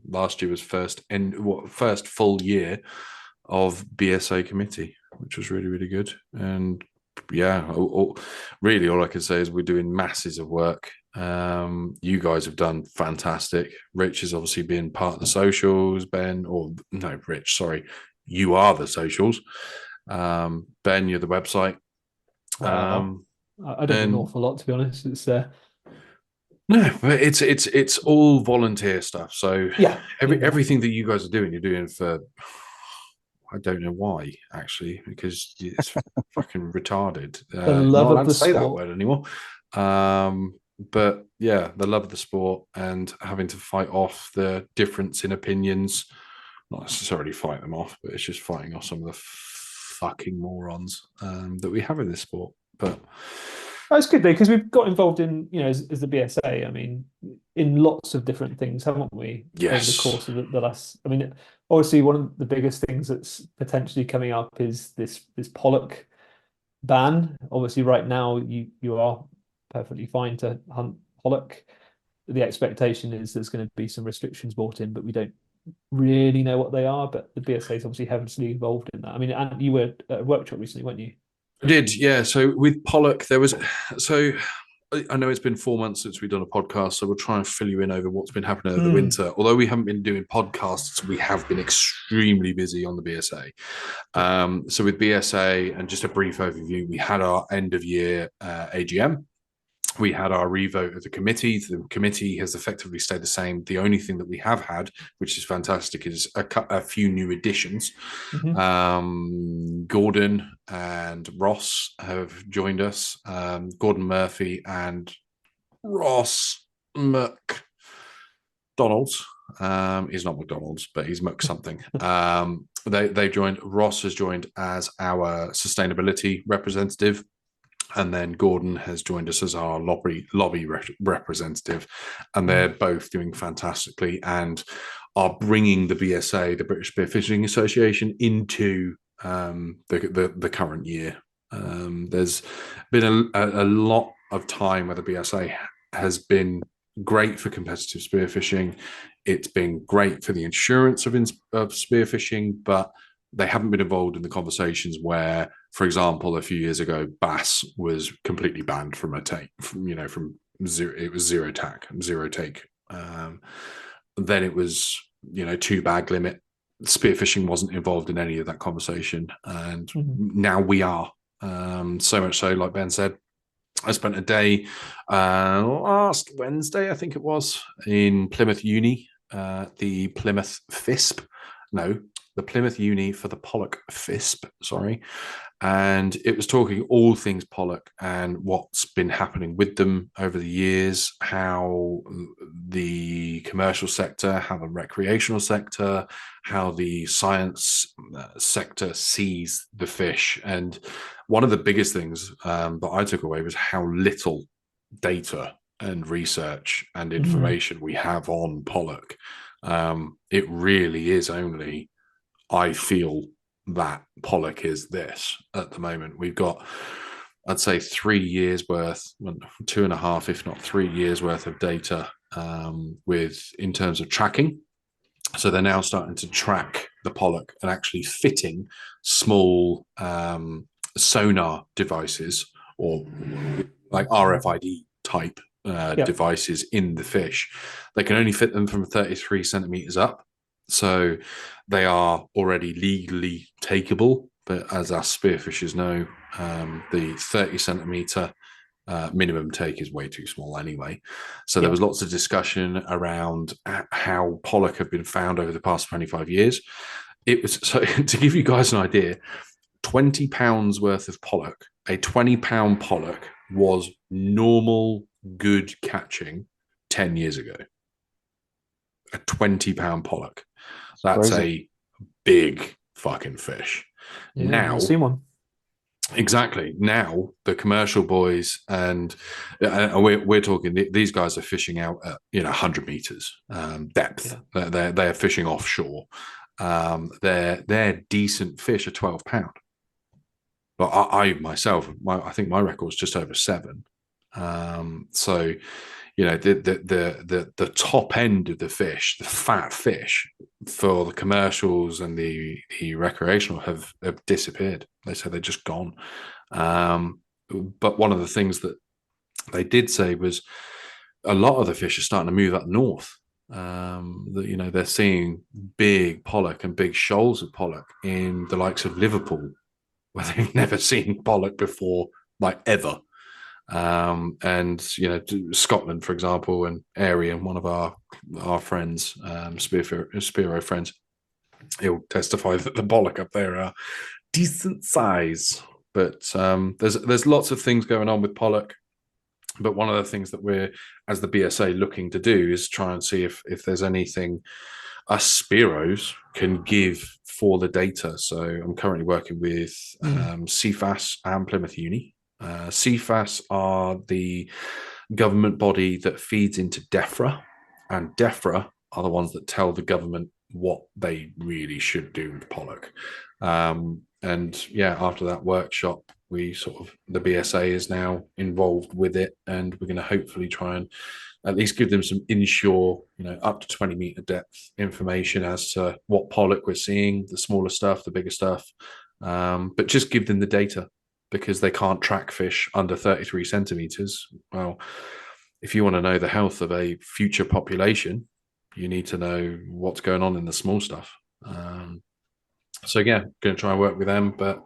Speaker 2: Last year was first full year of BSA committee, which was really, really good. And yeah, really all I can say is we're doing masses of work. You guys have done fantastic. Rich has obviously been part of the socials. Ben, or no, Rich, sorry, you are the socials. Ben, you're the website.
Speaker 1: Wow. I don't do an
Speaker 2: and
Speaker 1: awful lot, to be honest. It's
Speaker 2: No, but it's all volunteer stuff. So
Speaker 1: yeah,
Speaker 2: everything that you guys are doing, you're doing for, I don't know why, actually, because it's fucking retarded.
Speaker 1: the
Speaker 2: You're
Speaker 1: love
Speaker 2: not
Speaker 1: of
Speaker 2: allowed
Speaker 1: the
Speaker 2: to say that
Speaker 1: sport.
Speaker 2: word anymore. But yeah, the love of the sport and having to fight off the difference in opinions, not necessarily fight them off, but it's just fighting off some of the fucking morons that we have in this sport. But
Speaker 1: That's good though, because we've got involved in, as the BSA. I mean, in lots of different things, haven't we, over the
Speaker 2: yes,
Speaker 1: course of the last? I mean, obviously, one of the biggest things that's potentially coming up is this pollock ban. Obviously, right now you are perfectly fine to hunt pollock. The expectation is there's going to be some restrictions brought in, but we don't really know what they are. But the BSA is obviously heavily involved in that. I mean, and you were at a workshop recently, weren't you?
Speaker 2: I did, yeah. So with pollock, there was so I know it's been 4 months since we've done a podcast, so we'll try and fill you in over what's been happening over the winter. Although we haven't been doing podcasts, we have been extremely busy on the BSA. So with BSA, and just a brief overview, we had our end of year AGM. We had our revote of the committee. The committee has effectively stayed the same. The only thing that we have had, which is fantastic, is a few new additions. Gordon and Ross have joined us. Gordon Murphy and Ross McDonald's. He's not McDonald's, but he's Mc something. They joined. Ross has joined as our sustainability representative. And then Gordon has joined us as our lobby representative, and they're both doing fantastically and are bringing the BSA, the British Spearfishing Association, into the current year. There's been a lot of time where the BSA has been great for competitive spearfishing. It's been great for the insurance of spearfishing, but they haven't been involved in the conversations where, for example, a few years ago, bass was completely banned from a take, from zero. It was zero take. Then it was, 2-bag limit. Spearfishing wasn't involved in any of that conversation. And now we are. So much so, like Ben said, I spent a day last Wednesday, I think it was, in Plymouth Uni, the Plymouth FISP. No, the Plymouth Uni for the Pollock FISP, sorry. And it was talking all things pollock and what's been happening with them over the years, how the commercial sector, how the recreational sector, how the science sector sees the fish. And one of the biggest things that I took away was how little data and research and information we have on pollock. It really is only, I feel, that pollock is this at the moment. We've got, I'd say, 3 years worth, 2.5, if not 3 years worth of data in terms of tracking. So they're now starting to track the pollock and actually fitting small sonar devices, or like RFID type devices in the fish. They can only fit them from 33 centimeters up. So they are already legally takeable, but as us spearfishers know, the 30 centimeter minimum take is way too small anyway. So there was lots of discussion around how pollock have been found over the past 25 years. It was, so to give you guys an idea, 20 pounds worth of pollock, a 20-pound pollock was normal, good catching 10 years ago. A 20-pound pollock. That's crazy. A big fucking fish.
Speaker 1: Yeah,
Speaker 2: now,
Speaker 1: I've seen one.
Speaker 2: Exactly. Now the commercial boys and we're talking. These guys are fishing out at 100 meters depth. Yeah. They're fishing offshore. They're decent fish are 12 pound. But I myself, I think my record is just over 7. So, the top end of the fish, the fat fish for the commercials and the recreational have disappeared. They say they're just gone. But one of the things that they did say was a lot of the fish are starting to move up north. They're seeing big pollock and big shoals of pollock in the likes of Liverpool, where they've never seen pollock before, like ever. And Scotland, for example, and Arian, one of our friends, Spiro friends, he'll testify that the pollock up there are decent size. But there's lots of things going on with pollock. But one of the things that we're, as the BSA, looking to do is try and see if there's anything us Spiros can give for the data. So I'm currently working with CFAS and Plymouth Uni. CFAS are the government body that feeds into DEFRA, and DEFRA are the ones that tell the government what they really should do with pollock. After that workshop, the BSA is now involved with it, and we're going to hopefully try and at least give them some inshore, up to 20 meter depth information as to what pollock we're seeing, the smaller stuff, the bigger stuff, but just give them the data, because they can't track fish under 33 centimeters. Well, if you want to know the health of a future population, you need to know what's going on in the small stuff. Going to try and work with them, but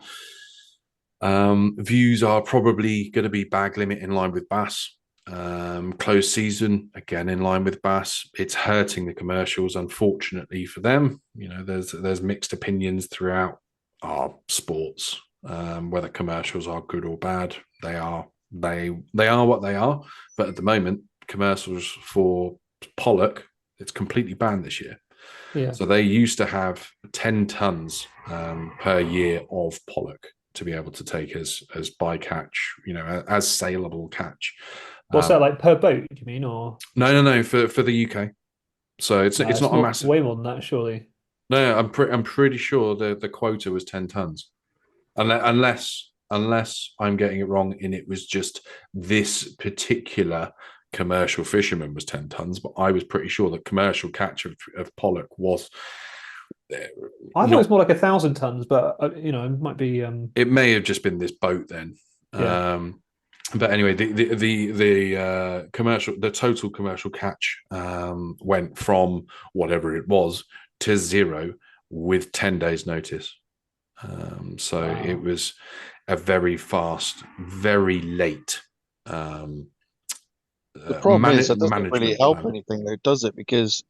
Speaker 2: views are probably going to be bag limit in line with bass. Closed season, again, in line with bass. It's hurting the commercials, unfortunately for them. There's mixed opinions throughout our sports. Whether commercials are good or bad, they are what they are. But at the moment, commercials for pollock, it's completely banned this year.
Speaker 1: Yeah.
Speaker 2: So they used to have 10 tons per year of pollock to be able to take as bycatch, as saleable catch.
Speaker 1: What's that, like per boat, do you mean? Or
Speaker 2: no, for the UK. So it's not a massive,
Speaker 1: way more than that, surely.
Speaker 2: No, I'm pretty sure the quota was 10 tons. Unless I'm getting it wrong, and it was just this particular commercial fisherman was 10 tons, but I was pretty sure that commercial catch of pollock was.
Speaker 1: I thought it was more like 1,000 tons, but it might be.
Speaker 2: It may have just been this boat then.
Speaker 1: Yeah.
Speaker 2: But anyway, the total commercial catch went from whatever it was to 0 with 10 days notice. Wow. It was a very fast, very late.
Speaker 3: The problem is that doesn't really help anything, though, does it? Because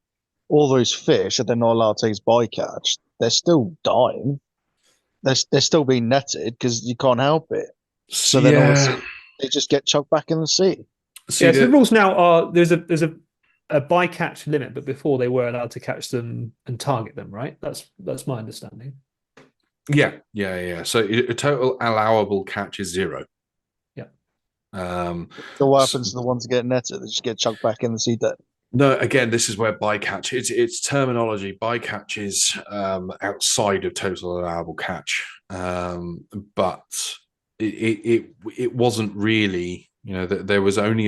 Speaker 3: all those fish, if they're not allowed to use bycatch, they're still dying. They're still being netted because you can't help it. So then obviously they just get chucked back in the sea.
Speaker 1: So the rules now are there's a bycatch limit, but before they were allowed to catch them and target them, right? That's my understanding.
Speaker 2: Yeah. So a total allowable catch is 0.
Speaker 1: Yeah.
Speaker 3: So what happens to the ones that get netted? They just get chucked back in the sea then?
Speaker 2: No, again, this is where bycatch, it's terminology. Bycatch is outside of total allowable catch, but it wasn't really, there was only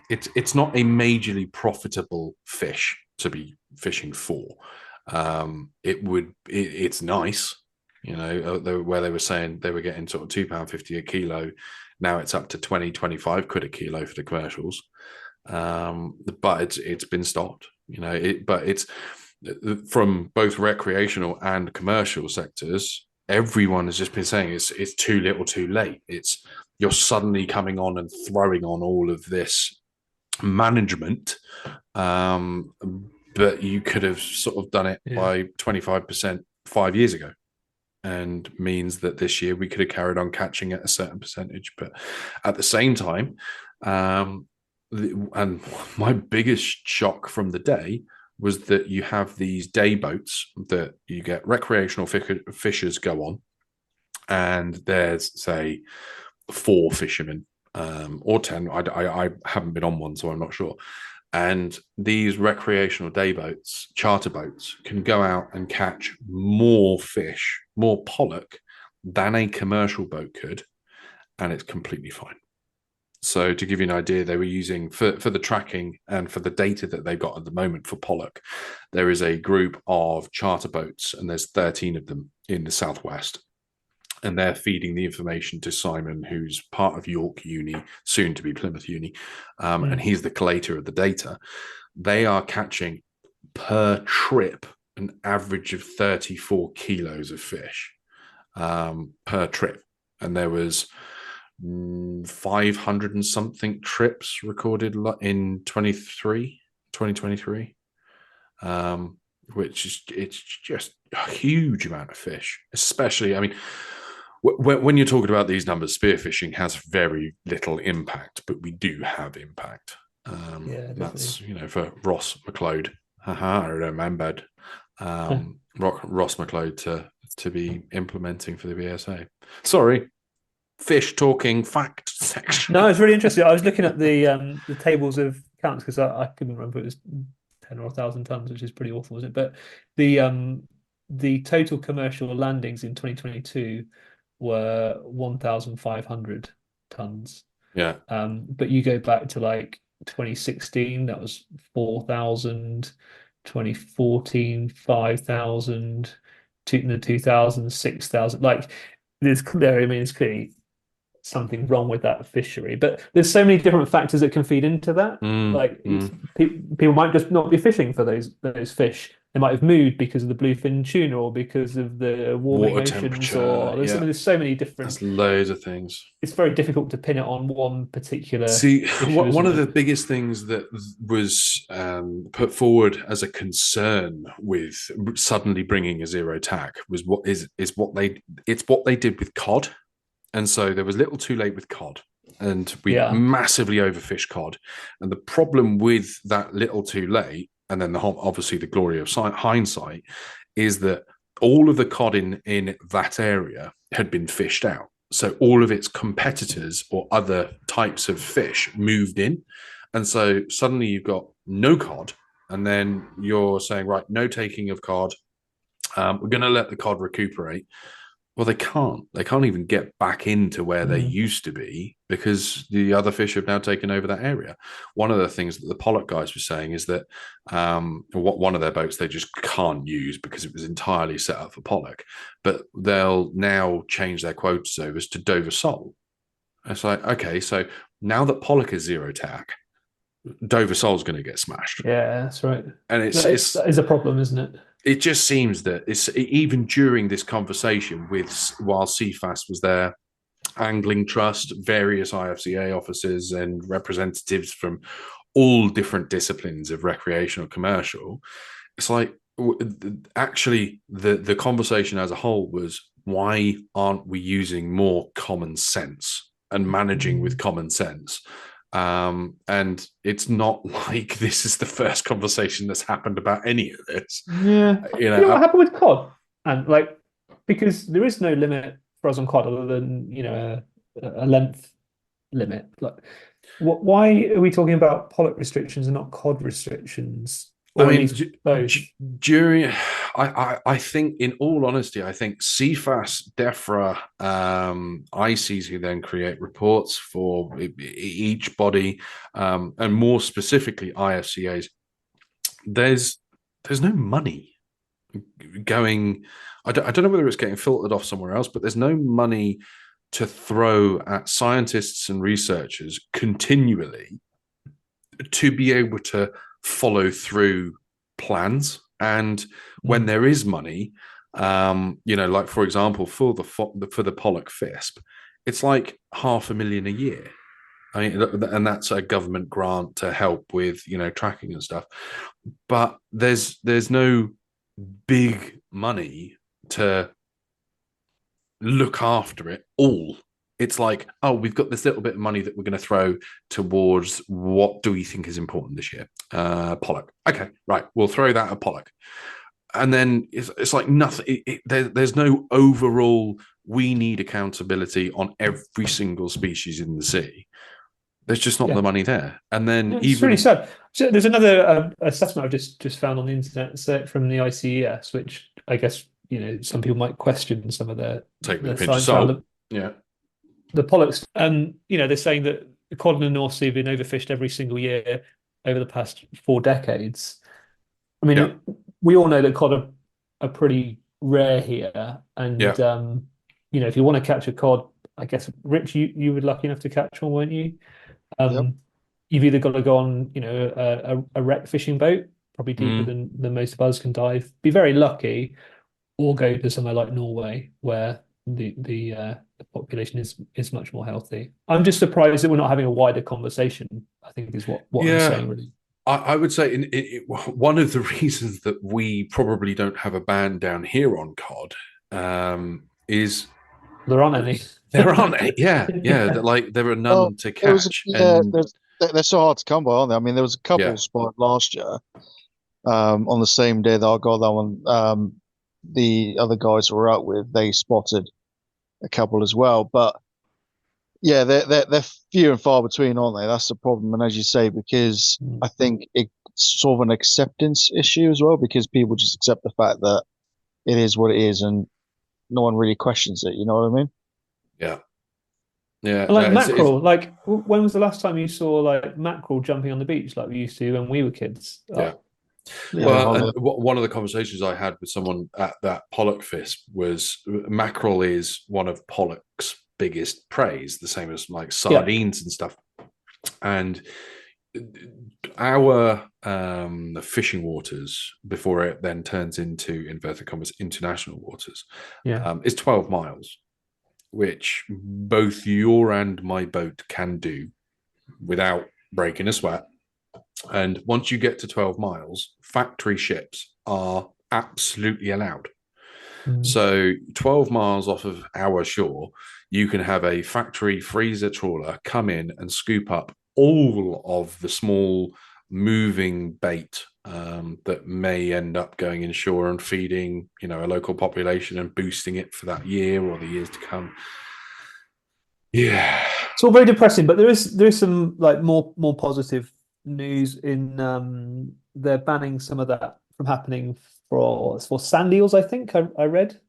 Speaker 2: it's not a majorly profitable fish to be fishing for. It's nice. Where they were saying they were getting sort of £2.50 a kilo. Now it's up to 20-25 quid a kilo for the commercials. But it's been stopped, but it's from both recreational and commercial sectors. Everyone has just been saying it's too little too late. You're suddenly coming on and throwing on all of this management. But you could have sort of done it by 25% 5 years ago. And means that this year we could have carried on catching at a certain percentage. But at the same time, and my biggest shock from the day was that you have these day boats that you get recreational fishers go on, and there's, say, 4 fishermen or 10. I haven't been on one, so I'm not sure. And these recreational day boats, charter boats, can go out and catch more fish, more pollock than a commercial boat could, and it's completely fine. So to give you an idea, they were using for the tracking and for the data that they've got at the moment for pollock, there is a group of charter boats, and there's 13 of them in the southwest. and they're feeding the information to Simon, who's part of York Uni, soon to be Plymouth Uni, and he's the collator of the data. They are catching per trip an average of 34 kilos of fish per trip, and there was 500 and something trips recorded in 2023, which is, it's just a huge amount of fish. Especially, I mean, when you're talking about these numbers, spearfishing has very little impact, but we do have impact. That's, you know, for Ross McLeod, I remembered Ross McLeod to be implementing for the BSA. Sorry, fish talking fact section.
Speaker 1: No, it's really interesting. I was looking at the tables of counts because I couldn't remember if it was 10 or 1,000 tons, which is pretty awful, isn't it? But the total commercial landings in 2022 were 1,500 tons.
Speaker 2: Yeah.
Speaker 1: But you go back to like 2016, that was 4,000. 2014, 5,000. In the 2000s, 6,000. Like there's clearly something wrong with that fishery, but there's so many different factors that can feed into that. People might just not be fishing for those fish. They might have moved because of the bluefin tuna or because of the warming oceans, or there's so many different.
Speaker 2: There's loads of things.
Speaker 1: It's very difficult to pin it on one particular.
Speaker 2: See, one of the biggest things that was put forward as a concern with suddenly bringing a zero tack was what they did with cod. And so there was little too late with cod, and we massively overfished cod. And the problem with that little too late, and then obviously the glory of hindsight, is that all of the cod in that area had been fished out. So all of its competitors or other types of fish moved in. And so suddenly you've got no cod, and then you're saying, right, no taking of cod. We're going to let the cod recuperate. Well, they can't. They can't even get back into where they used to be because the other fish have now taken over that area. One of the things that the pollock guys were saying is that one of their boats they just can't use because it was entirely set up for pollock, but they'll now change their quotas over to Dover sole. It's like, okay, so now that pollock is zero tack, Dover sole's going to get smashed.
Speaker 1: Yeah, that's right.
Speaker 2: And
Speaker 1: that is a problem, isn't it?
Speaker 2: It just seems that it's even during this conversation while CFAS was there, Angling Trust, various IFCA officers and representatives from all different disciplines of recreational commercial, it's like actually the conversation as a whole was, why aren't we using more common sense and managing with common sense? And it's not like this is the first conversation that's happened about any of this.
Speaker 1: Yeah. You know what happened with cod? And like, because there is no limit for us on cod other than, you know, a length limit. Like, why are we talking about pollock restrictions and not cod restrictions? Or
Speaker 2: I mean, I think, in all honesty, I think CFAS, DEFRA, ICES, who then create reports for each body, and more specifically IFCAs, there's no money going. I don't know whether it's getting filtered off somewhere else, but there's no money to throw at scientists and researchers continually to be able to follow through plans. And when there is money, you know, like for example, for the pollock FISP, it's like $500,000 a year. I mean, and that's a government grant to help with, you know, tracking and stuff. But there's no big money to look after it all. It's like, oh, we've got this little bit of money that we're going to throw towards what do we think is important this year? Pollock. Okay, right. We'll throw that at pollock. And then it's like nothing. There's no overall, we need accountability on every single species in the sea. There's just not the money there. And then
Speaker 1: it's really sad. So there's another assessment I've just found on the internet from the ICES, which I guess, you know, some people might question some of their science around the pollocks. You know, they're saying that the cod in the North Sea have been overfished every single year over the past 4 decades. I mean, we all know that cod are pretty rare here, and if you want to catch a cod, I guess Rich, you were lucky enough to catch one, weren't you?
Speaker 3: Yep.
Speaker 1: You've either got to go on, a wreck fishing boat, probably deeper
Speaker 2: Mm.
Speaker 1: than most of us can dive. Be very lucky, or go to somewhere like Norway where the population is much more healthy. I'm just surprised that we're not having a wider conversation, I think is what I'm
Speaker 2: Yeah,
Speaker 1: saying, really.
Speaker 2: I would say one of the reasons that we probably don't have a ban down here on cod is
Speaker 1: There aren't any.
Speaker 2: there aren't any. Yeah,
Speaker 1: Yeah.
Speaker 2: like there are
Speaker 3: Well,
Speaker 2: none to
Speaker 3: there was
Speaker 2: catch,
Speaker 3: yeah,
Speaker 2: and
Speaker 3: they're so hard to come by, aren't they? I mean, there was a couple
Speaker 2: yeah,
Speaker 3: spotted last year. On the same day that I got that one, the other guys we were out with, they spotted a couple as well. But yeah, they're few and far between, aren't they? That's the problem. And as you say, because I think it's sort of an acceptance issue as well, because people just accept the fact that it is what it is, and no one really questions it. You know what I mean?
Speaker 2: yeah, yeah.
Speaker 1: And
Speaker 2: No,
Speaker 1: like
Speaker 2: it's
Speaker 1: mackerel, like when was the last time you saw like mackerel jumping on the beach like we used to when we were kids?
Speaker 2: yeah.
Speaker 3: Yeah,
Speaker 2: Well,
Speaker 3: well,
Speaker 2: and one of the conversations I had with someone at that pollock feast was mackerel is one of pollock's biggest preys, the same as like
Speaker 1: Yeah.
Speaker 2: sardines and stuff. And our fishing waters, before it then turns into inverted commas international waters,
Speaker 1: Yeah.
Speaker 2: is 12 miles, which both your and my boat can do without breaking a sweat. And once you get to 12 miles, factory ships are absolutely allowed.
Speaker 1: Mm.
Speaker 2: So 12 miles off of our shore, you can have a factory freezer trawler come in and scoop up all of the small moving bait that may end up going inshore and feeding, a local population and boosting it for that year or the years to come. Yeah.
Speaker 1: It's all very depressing, but there is some like more positive news in they're banning some of that from happening for sand eels, I think I read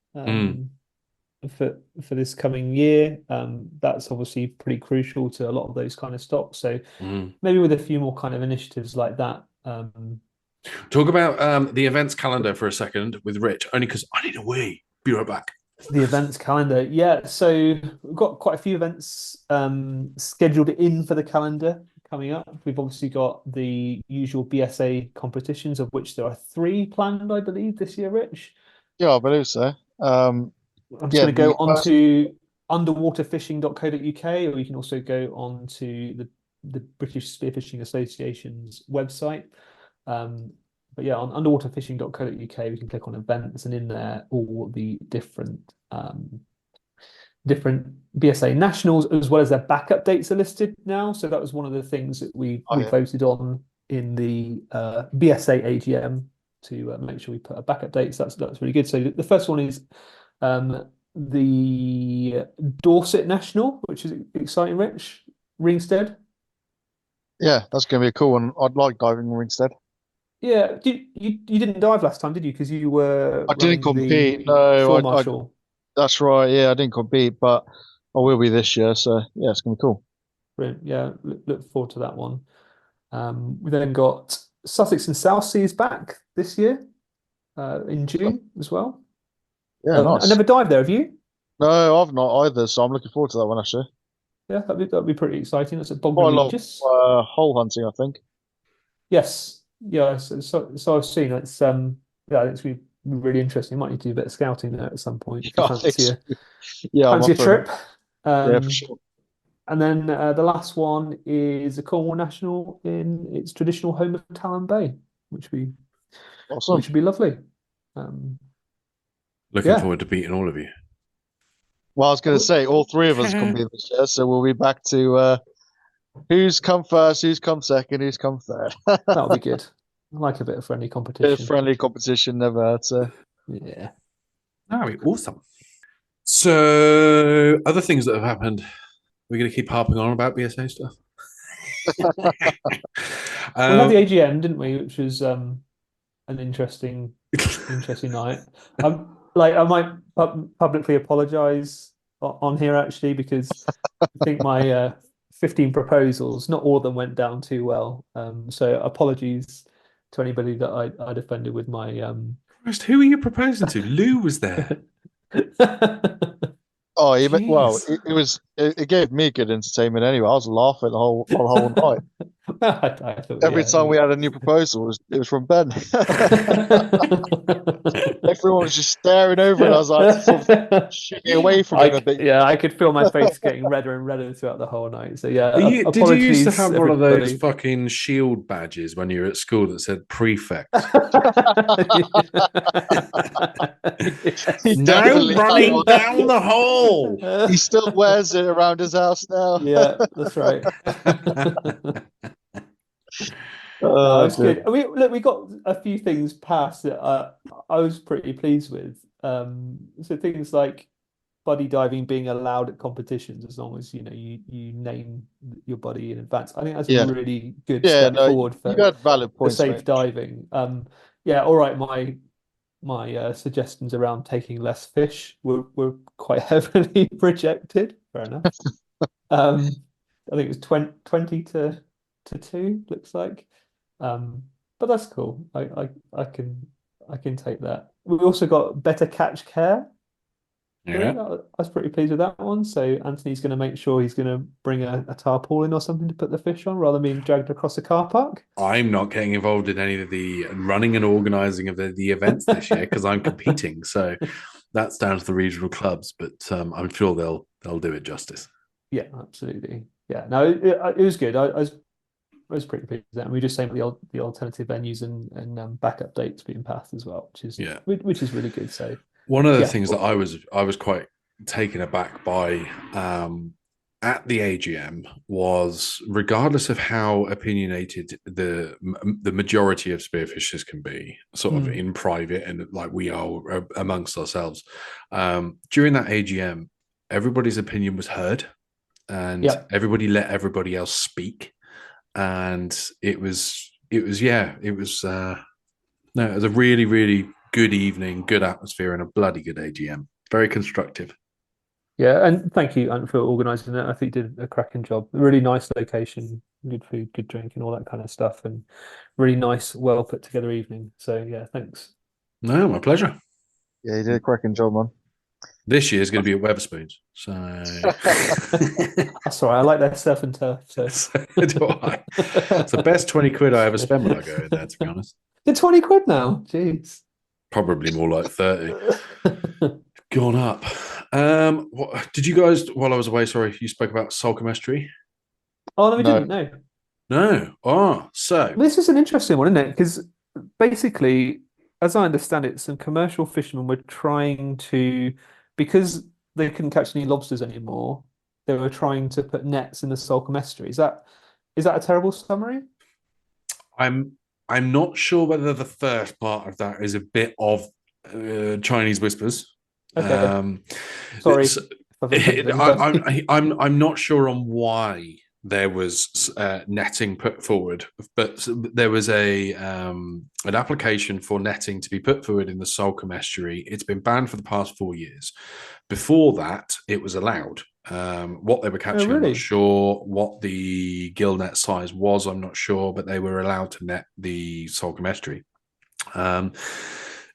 Speaker 1: for this coming year. That's obviously pretty crucial to a lot of those kind of stocks. So maybe with a few more kind of initiatives like that.
Speaker 2: Talk about the events calendar for a second with Rich, only because I need a wee. Be right back.
Speaker 1: The events calendar, yeah. So we've got quite a few events scheduled in for the calendar coming up. We've obviously got the usual BSA competitions, of which there are 3 planned, I believe, this year, Rich.
Speaker 3: yeah, I believe so.
Speaker 1: I'm just
Speaker 3: Yeah,
Speaker 1: going to go
Speaker 3: the
Speaker 1: on
Speaker 3: first,
Speaker 1: to underwaterfishing.co.uk, or you can also go on to the British Spearfishing Association's website. But yeah, on underwaterfishing.co.uk, we can click on events, and in there, all the different BSA nationals as well as their backup dates are listed now. So that was one of the things that we
Speaker 3: yeah.
Speaker 1: voted on in the BSA AGM to make sure we put a backup date. So that's really good. So the first one is the Dorset National, which is exciting, Rich. Ringstead.
Speaker 3: Yeah, that's going to be a cool one. I'd like diving instead.
Speaker 1: Yeah, you didn't dive last time, did you? Because you were
Speaker 3: I didn't
Speaker 1: running the
Speaker 3: compete. No,
Speaker 1: Shore Marshal.
Speaker 3: that's right. Yeah, I didn't compete, but I will be this year. So yeah, it's going to be cool.
Speaker 1: Brilliant. Yeah, look forward to that one. We then got Sussex and South Seas back this year in June as well.
Speaker 3: Yeah, nice.
Speaker 1: I never dived there, have you?
Speaker 3: No, I've not either. So I'm looking forward to that one actually.
Speaker 1: Yeah, that'd be pretty exciting. That's at
Speaker 3: Quite a
Speaker 1: Bognor
Speaker 3: lot
Speaker 1: Regis.
Speaker 3: of hole hunting, I think.
Speaker 1: Yes. Yeah, so I've seen it's yeah, it's really interesting. You might need to do a bit of scouting there at some point if you
Speaker 3: Yeah, I think
Speaker 1: fancy
Speaker 3: so. Yeah, I'm
Speaker 1: fancy a
Speaker 3: up for it.
Speaker 1: trip.
Speaker 3: Yeah, for sure.
Speaker 1: And then the last one is the Cornwall National in its traditional home of Talon Bay, which
Speaker 3: Awesome.
Speaker 1: would be lovely.
Speaker 2: Looking
Speaker 1: Yeah.
Speaker 2: forward to beating all of you.
Speaker 3: Well, I was going to say all 3 of us can be this year, so we'll be back to who's come first, who's come second, who's come third.
Speaker 1: That'll be good. I like a bit of friendly
Speaker 3: Bit
Speaker 1: competition.
Speaker 3: of friendly competition, never hurts.
Speaker 1: Yeah.
Speaker 2: That'd be awesome. So, other things that have happened. We're going to keep harping on about BSA stuff.
Speaker 1: We had the AGM, didn't we? Which was an interesting night. I might publicly apologise on here actually, because I think my 15 proposals, not all of them went down too well. So apologies to anybody that I'd offended with my.
Speaker 2: Christ, who are you proposing to? Lou was there.
Speaker 3: I Oh, well,
Speaker 2: Jeez.
Speaker 3: it gave me good entertainment anyway. I was laughing the whole night.
Speaker 1: I thought,
Speaker 3: Every
Speaker 1: yeah.
Speaker 3: time we had a new proposal, it was from Ben. Everyone was just staring over, and I was like, sort of shooting away from him a bit.
Speaker 1: I could feel my face getting redder and redder throughout the whole night. So yeah,
Speaker 2: Did you used to
Speaker 1: apologies,
Speaker 2: have one of those
Speaker 1: everybody.
Speaker 2: fucking shield badges when you were at school that said prefect?
Speaker 3: He
Speaker 2: No
Speaker 3: definitely had
Speaker 2: running
Speaker 3: one.
Speaker 2: down the hole.
Speaker 3: He still wears it around his house now.
Speaker 1: Yeah, that's right. No,
Speaker 3: Oh,
Speaker 1: it's
Speaker 3: dear.
Speaker 1: good. I mean, look, we got a few things passed that I was pretty pleased with. So things like buddy diving being allowed at competitions as long as you name your buddy in advance. I think that's a
Speaker 3: Yeah,
Speaker 1: really good
Speaker 3: yeah.
Speaker 1: step
Speaker 3: No,
Speaker 1: forward
Speaker 3: you
Speaker 1: for
Speaker 3: had valid points,
Speaker 1: safe
Speaker 3: mate.
Speaker 1: diving. Yeah, all right. My suggestions around taking less fish were quite heavily rejected. Fair enough. I think it was 20 to 2, looks like. But that's cool. I can take that. We also got better catch care.
Speaker 2: Yeah.
Speaker 1: I was pretty pleased with that one. So Anthony's going to make sure he's going to bring a tarpaulin or something to put the fish on rather than being dragged across the car park.
Speaker 2: I'm not getting involved in any of the running and organising of the events this year because I'm competing. So that's down to the regional clubs, but I'm sure they'll do it justice.
Speaker 1: Yeah, absolutely. Yeah, no, it was good. I was pretty pleased with that. And we were just saying about the alternative venues and backup dates being passed as well, which is really good. So
Speaker 2: one of the
Speaker 1: yeah.
Speaker 2: things that I was quite taken aback by at the AGM was, regardless of how opinionated the majority of spearfishers can be, sort of in private and like we are amongst ourselves, during that AGM, everybody's opinion was heard, and everybody let everybody else speak, and it was a really, really good evening, good atmosphere, and a bloody good AGM. Very constructive.
Speaker 1: Yeah, and thank you, Ant, for organising that. I think you did a cracking job. Really nice location, good food, good drink, and all that kind of stuff, and really nice, well put together evening. So yeah, thanks.
Speaker 2: No, my pleasure.
Speaker 3: Yeah, you did a cracking job, man.
Speaker 2: This year's going to be at Weatherspoons, so
Speaker 1: that's all right. I like their surf and turf. So
Speaker 2: do I. It's the best 20 quid I ever spend when I go in there, to be honest.
Speaker 1: It's 20 quid now. Jeez.
Speaker 2: Probably more like 30. Gone up. What did you guys, while I was away, sorry, you spoke about Salcombe Estuary?
Speaker 1: Oh, no, we didn't. No.
Speaker 2: No. Oh, so
Speaker 1: This is an interesting one, isn't it? Because basically, as I understand it, some commercial fishermen were trying to, because they couldn't catch any lobsters anymore, they were trying to put nets in the Salcombe Estuary. Is that a terrible summary?
Speaker 2: I'm not sure whether the first part of that is a bit of Chinese whispers.
Speaker 1: Okay. Sorry.
Speaker 2: I'm not sure on why there was netting put forward, but there was an application for netting to be put forward in the Salcombe Estuary. It's been banned for the past 4 years. Before that, it was allowed. What they were catching, I'm not sure. What the gill net size was, I'm not sure, but they were allowed to net the Salcombe Estuary.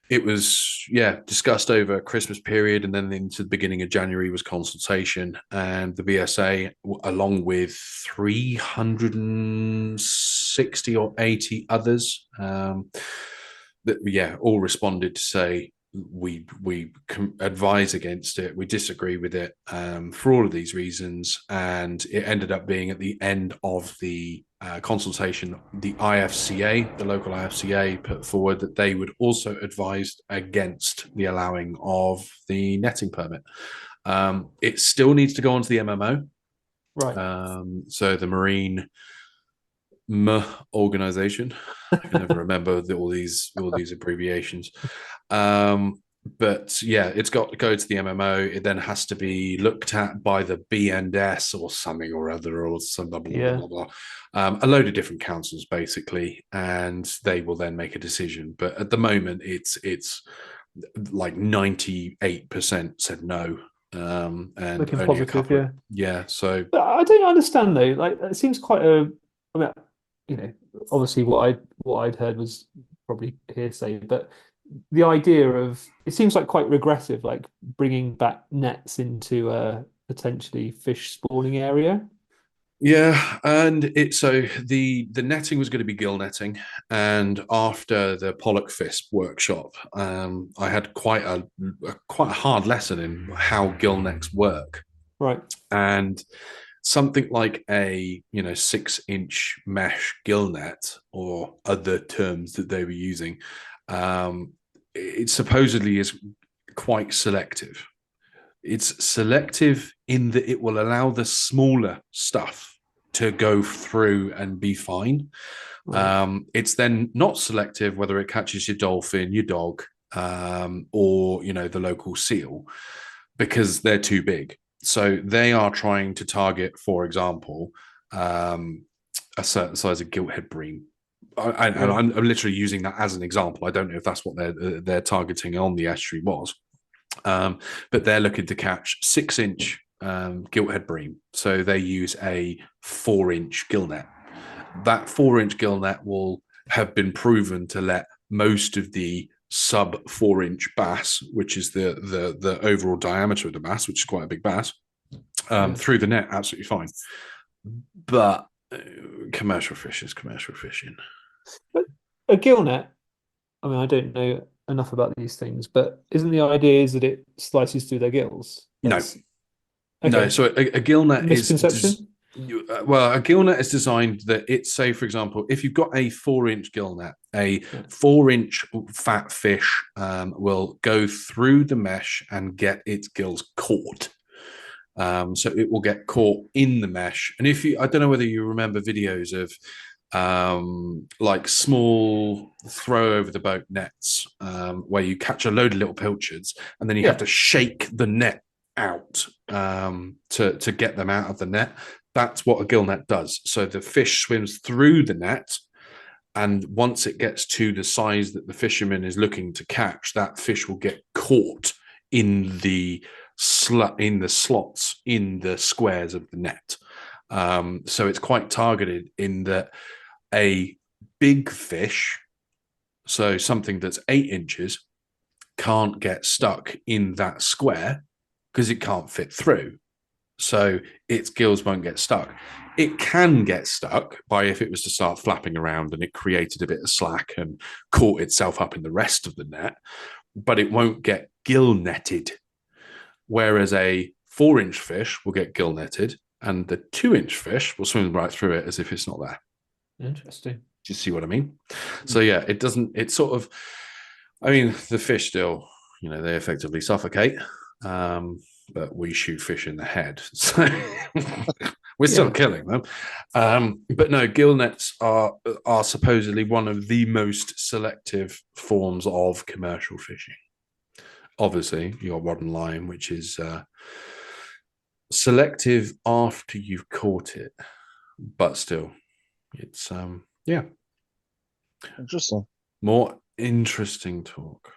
Speaker 2: It was, discussed over Christmas period, and then into the beginning of January was consultation, and the BSA, along with 360 or 80 others, all responded to say, we advise against it, we disagree with it for all of these reasons. And it ended up being, at the end of the consultation, the IFCA, the local IFCA, put forward that they would also advise against the allowing of the netting permit. It still needs to go onto the MMO,
Speaker 1: right?
Speaker 2: So the Marine organization, I can never remember all these abbreviations. But yeah, it's got to go to the MMO. It then has to be looked at by the BNS or something or other, or some blah, blah, blah, blah. A load of different councils, basically, and they will then make a decision. But at the moment, it's like 98% said no. And
Speaker 1: looking
Speaker 2: only
Speaker 1: positive,
Speaker 2: a couple. Yeah. So
Speaker 1: I don't understand though. Like, it seems quite a. I mean, obviously what I'd heard was probably hearsay, but the idea of it seems like quite regressive, like bringing back nets into a potentially fish spawning area.
Speaker 2: Yeah, and the netting was going to be gill netting, and after the pollock fisp workshop, I had quite a hard lesson in how gill nets work,
Speaker 1: Right.
Speaker 2: and something like a 6-inch mesh gill net or other terms that they were using, it supposedly is quite selective. It's selective in that it will allow the smaller stuff to go through and be fine.
Speaker 1: Right.
Speaker 2: It's then not selective whether it catches your dolphin, your dog, or the local seal, because they're too big. So they are trying to target, for example, a certain size of gilthead bream. And I'm literally using that as an example. I don't know if that's what they're targeting on the estuary was. But they're looking to catch 6-inch gilthead bream. So they use a 4-inch gill net. That 4-inch gill net will have been proven to let most of the sub 4-inch bass, which is the overall diameter of the bass, which is quite a big bass, through the net absolutely fine. But commercial fish is commercial fishing.
Speaker 1: But a gill net, I mean, I don't know enough about these things, but isn't the idea is that it slices through their gills?
Speaker 2: No. No, so a gill net
Speaker 1: misconception.
Speaker 2: A gill net is designed that it's, say, for example, if you've got a 4-inch gill net, a 4-inch fat fish will go through the mesh and get its gills caught. So it will get caught in the mesh. And I don't know whether you remember videos of like small throw over the boat nets where you catch a load of little pilchards and then you have to shake the net out to get them out of the net. That's what a gill net does. So the fish swims through the net, and once it gets to the size that the fisherman is looking to catch, that fish will get caught in the slots in the squares of the net. So it's quite targeted in that a big fish, so something that's 8 inches, can't get stuck in that square because it can't fit through. So its gills won't get stuck. It can get stuck by if it was to start flapping around and it created a bit of slack and caught itself up in the rest of the net, but it won't get gill netted. Whereas a 4-inch fish will get gill netted and the 2-inch fish will swim right through it as if it's not there.
Speaker 1: Interesting.
Speaker 2: Do you see what I mean? So yeah, it's sort of, I mean, the fish still, they effectively suffocate. But we shoot fish in the head, so we're still killing them. But no, gill nets are supposedly one of the most selective forms of commercial fishing. Obviously, you got rod and line, which is selective after you've caught it, but still, it's
Speaker 3: interesting.
Speaker 2: More interesting talk.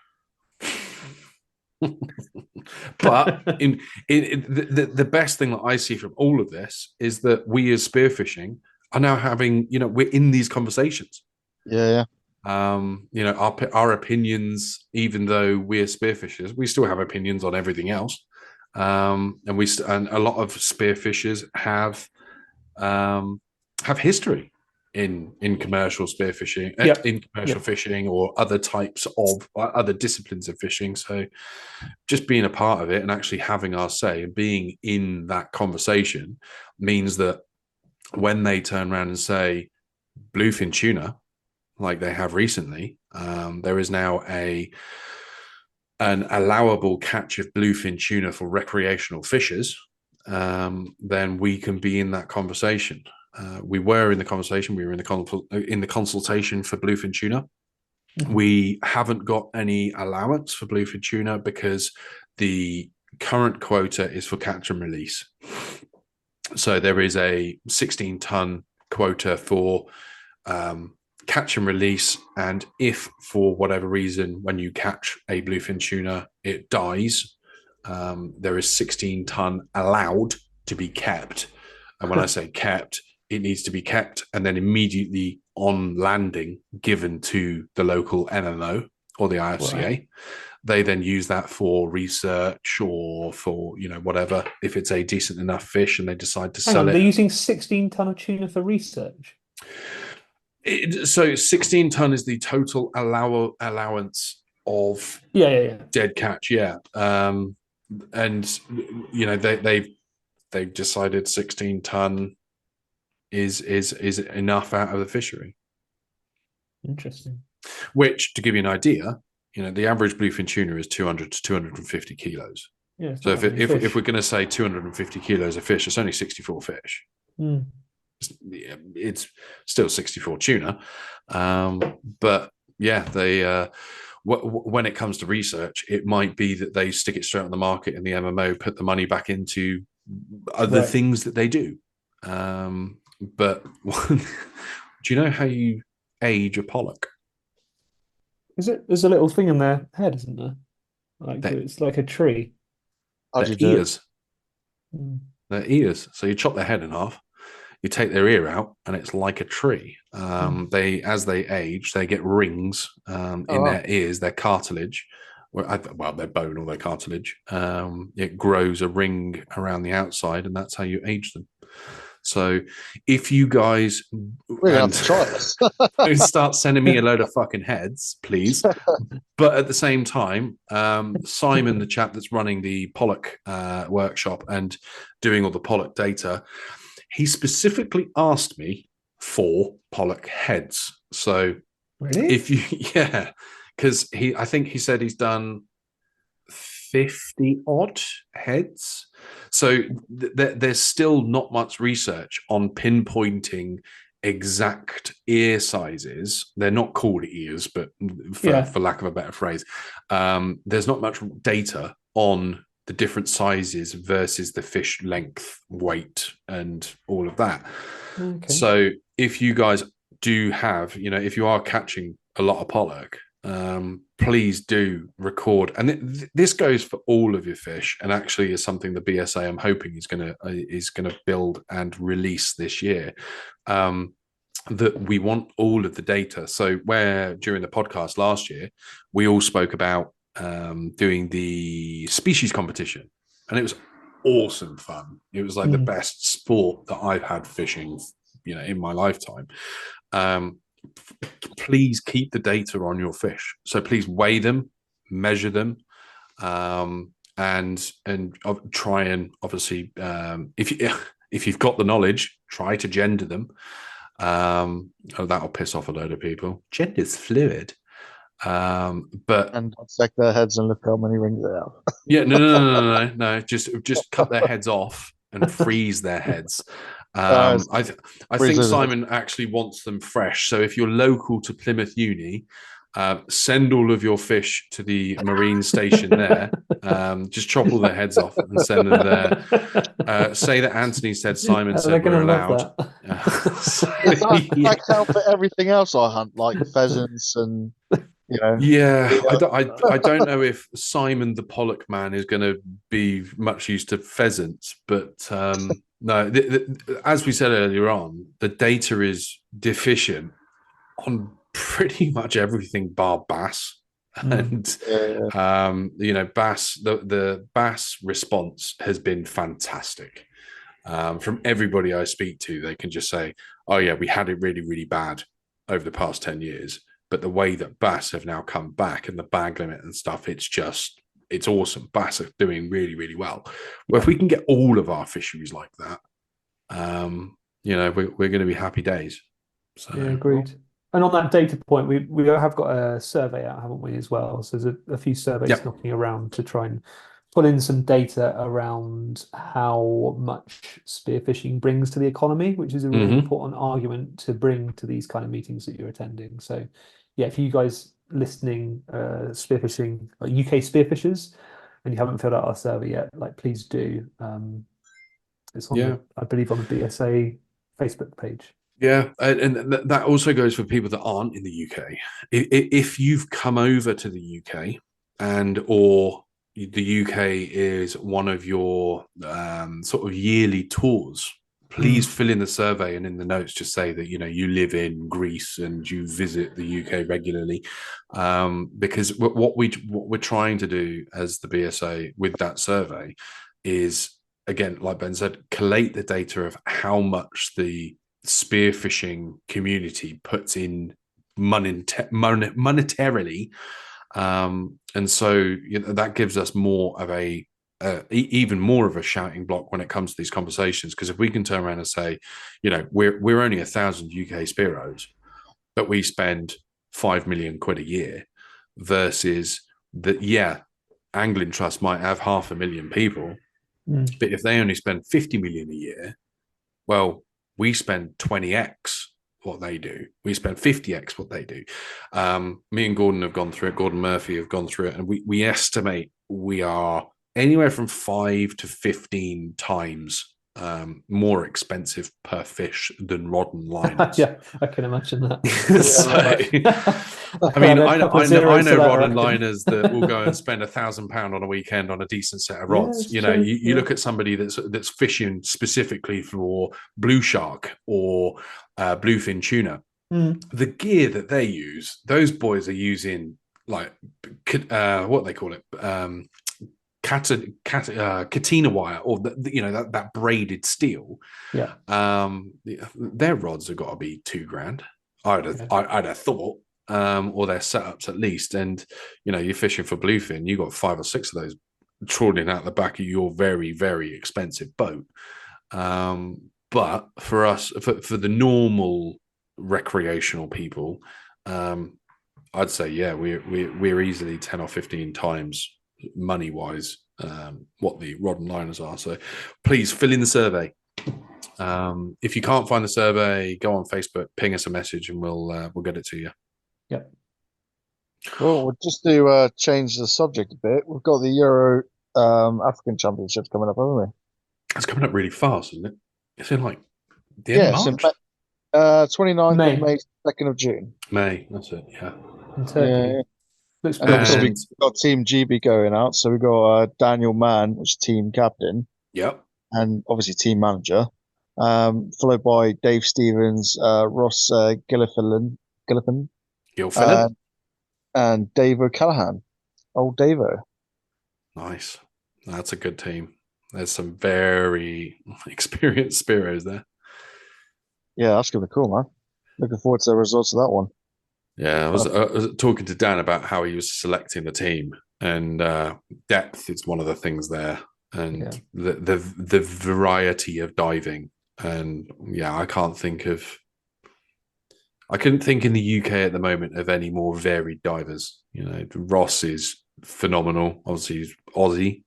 Speaker 2: But the best thing that I see from all of this is that we as spearfishing are now having, we're in these conversations.
Speaker 3: Yeah.
Speaker 2: Our opinions, even though we're spearfishers, we still have opinions on everything else. And a lot of spearfishers have history in commercial spearfishing, in commercial fishing, or other types of other disciplines of fishing. So just being a part of it and actually having our say and being in that conversation means that when they turn around and say bluefin tuna, like they have recently, there is now an allowable catch of bluefin tuna for recreational fishers, then we can be in that conversation. We were in the conversation. We were in the consultation for bluefin tuna. Mm-hmm. We haven't got any allowance for bluefin tuna because the current quota is for catch and release. So there is a 16-ton quota for catch and release, and if for whatever reason when you catch a bluefin tuna it dies, there is 16-ton allowed to be kept. And when I say kept, it needs to be kept and then immediately on landing given to the local MMO or the IFCA.
Speaker 1: Right.
Speaker 2: They then use that for research or for, whatever, if it's a decent enough fish and they decide to
Speaker 1: Hang
Speaker 2: sell
Speaker 1: on,
Speaker 2: it.
Speaker 1: they're using 16 ton of tuna for research.
Speaker 2: So 16 ton is the total allowance of
Speaker 1: Yeah.
Speaker 2: dead catch. Yeah. And they've decided 16 ton is enough out of the fishery.
Speaker 1: Interesting.
Speaker 2: Which, to give you an idea, the average bluefin tuna is 200 to 250 kilos.
Speaker 1: Yeah.
Speaker 2: So if we're going to say 250 kilos of fish, it's only 64 fish.
Speaker 1: Mm.
Speaker 2: It's still 64 tuna, but yeah, they when it comes to research, it might be that they stick it straight on the market and the MMO put the money back into other things that they do. But do you know how you age a pollock?
Speaker 1: There's a little thing in their head, isn't there? It's like a tree.
Speaker 2: Their ears.
Speaker 1: Mm.
Speaker 2: Their ears. So you chop their head in half, you take their ear out, and it's like a tree. As they age, they get rings in their ears, their cartilage, their bone or their cartilage. It grows a ring around the outside, and that's how you age them. So if you guys
Speaker 3: we're gonna have to try this.
Speaker 2: don't start sending me a load of fucking heads, please. But at the same time, Simon, the chap that's running the pollock workshop and doing all the pollock data, he specifically asked me for pollock heads. So
Speaker 1: really,
Speaker 2: because I think he said he's done 50 odd heads. So there's still not much research on pinpointing exact ear sizes. They're not called ears, but for lack of a better phrase, there's not much data on the different sizes versus the fish length, weight, and all of that. Okay. So if you guys do have, if you are catching a lot of pollock, please do record, and this goes for all of your fish, and actually is something the BSA I'm hoping is going to build and release this year. That we want all of the data. So where during the podcast last year we all spoke about doing the species competition, and it was awesome fun. It was like the best sport that I've had fishing, in my lifetime. Please keep the data on your fish. So please weigh them, measure them, and try and obviously, if you've got the knowledge, try to gender them. That'll piss off a load of people. Gender's fluid. And
Speaker 3: dissect their heads and look how many rings they have.
Speaker 2: Yeah, no. Just cut their heads off and freeze their heads. I think Simon actually wants them fresh. So if you're local to Plymouth Uni, send all of your fish to the marine station there. Just chop all their heads off and send them there. Say that Anthony said Simon said we're allowed.
Speaker 3: That count for everything else I hunt, like pheasants and.
Speaker 2: Yeah, I don't know if Simon the pollock man is going to be much used to pheasants, but no, as we said earlier on, the data is deficient on pretty much everything bar bass. And bass, the bass response has been fantastic. From everybody I speak to, they can just say, oh yeah, we had it really, really bad over the past 10 years. But the way that bass have now come back and the bag limit and stuff, it's awesome. Bass are doing really, really well. Well, if we can get all of our fisheries like that, we're going to be happy days. So
Speaker 1: yeah, agreed. And on that data point, we have got a survey out, haven't we, as well? So there's a few surveys knocking around to try and put in some data around how much spearfishing brings to the economy, which is a really important argument to bring to these kind of meetings that you're attending. So yeah, if you guys listening, spearfishing, UK spearfishers, and you haven't filled out our survey yet, please do. It's on, I believe, on the BSA Facebook page.
Speaker 2: Yeah, and that also goes for people that aren't in the UK. If you've come over to the UK or the UK is one of your sort of yearly tours, please fill in the survey and in the notes just say that you live in Greece and you visit the UK regularly, because what we're trying to do as the BSA with that survey is, again, like Ben said, collate the data of how much the spearfishing community puts in monetarily, and so that gives us more of a even more of a shouting block when it comes to these conversations. Because if we can turn around and say, we're only 1,000 UK Spearos, but we spend 5 million quid a year, versus that, Angling Trust might have 500,000 people, but if they only spend 50 million a year, well, we spend 20x what they do. We spend 50x what they do. Me and Gordon have gone through it. Gordon Murphy have gone through it, and we estimate we are anywhere from 5 to 15 times more expensive per fish than rod and liners.
Speaker 1: Yeah, I can imagine that.
Speaker 2: I mean, I know rod and liners that will go and spend £1,000 on a weekend on a decent set of rods. You look at somebody that's fishing specifically for blue shark or bluefin tuna. The gear that they use, those boys are using like what they call it, Catina wire, or that braided steel. Their rods have got to be £2,000. I'd have thought, or their setups at least. And you're fishing for bluefin, you got 5 or 6 of those trawling out the back of your very, very expensive boat. But for us, for the normal recreational people, I'd say we're easily 10 or 15 times money wise what the rod and liners are. So please fill in the survey. If you can't find the survey, go on Facebook, ping us a message, and we'll get it to you.
Speaker 1: Yep.
Speaker 3: Well, just to change the subject a bit, we've got the Euro African Championships coming up, haven't we?
Speaker 2: It's coming up really fast, isn't it? It's in like the end of March.
Speaker 3: 29th of May, 2nd of June.
Speaker 2: May, that's it. Yeah.
Speaker 1: In Turkey. Looks
Speaker 3: and obviously we've got Team GB going out, so we've got Daniel Mann, which is team captain.
Speaker 2: Yep.
Speaker 3: And obviously team manager. Followed by Dave Stevens, Ross Gilfillan, and Dave O'Callaghan. Old Davo.
Speaker 2: Nice. That's a good team. There's some very experienced Spearos there.
Speaker 3: Yeah, that's going to be cool, man. Looking forward to the results of that one.
Speaker 2: Yeah, I was talking to Dan about how he was selecting the team, and depth is one of the things there, and the variety of diving. And I couldn't think in the UK at the moment of any more varied divers. Ross is phenomenal. Obviously, he's Aussie,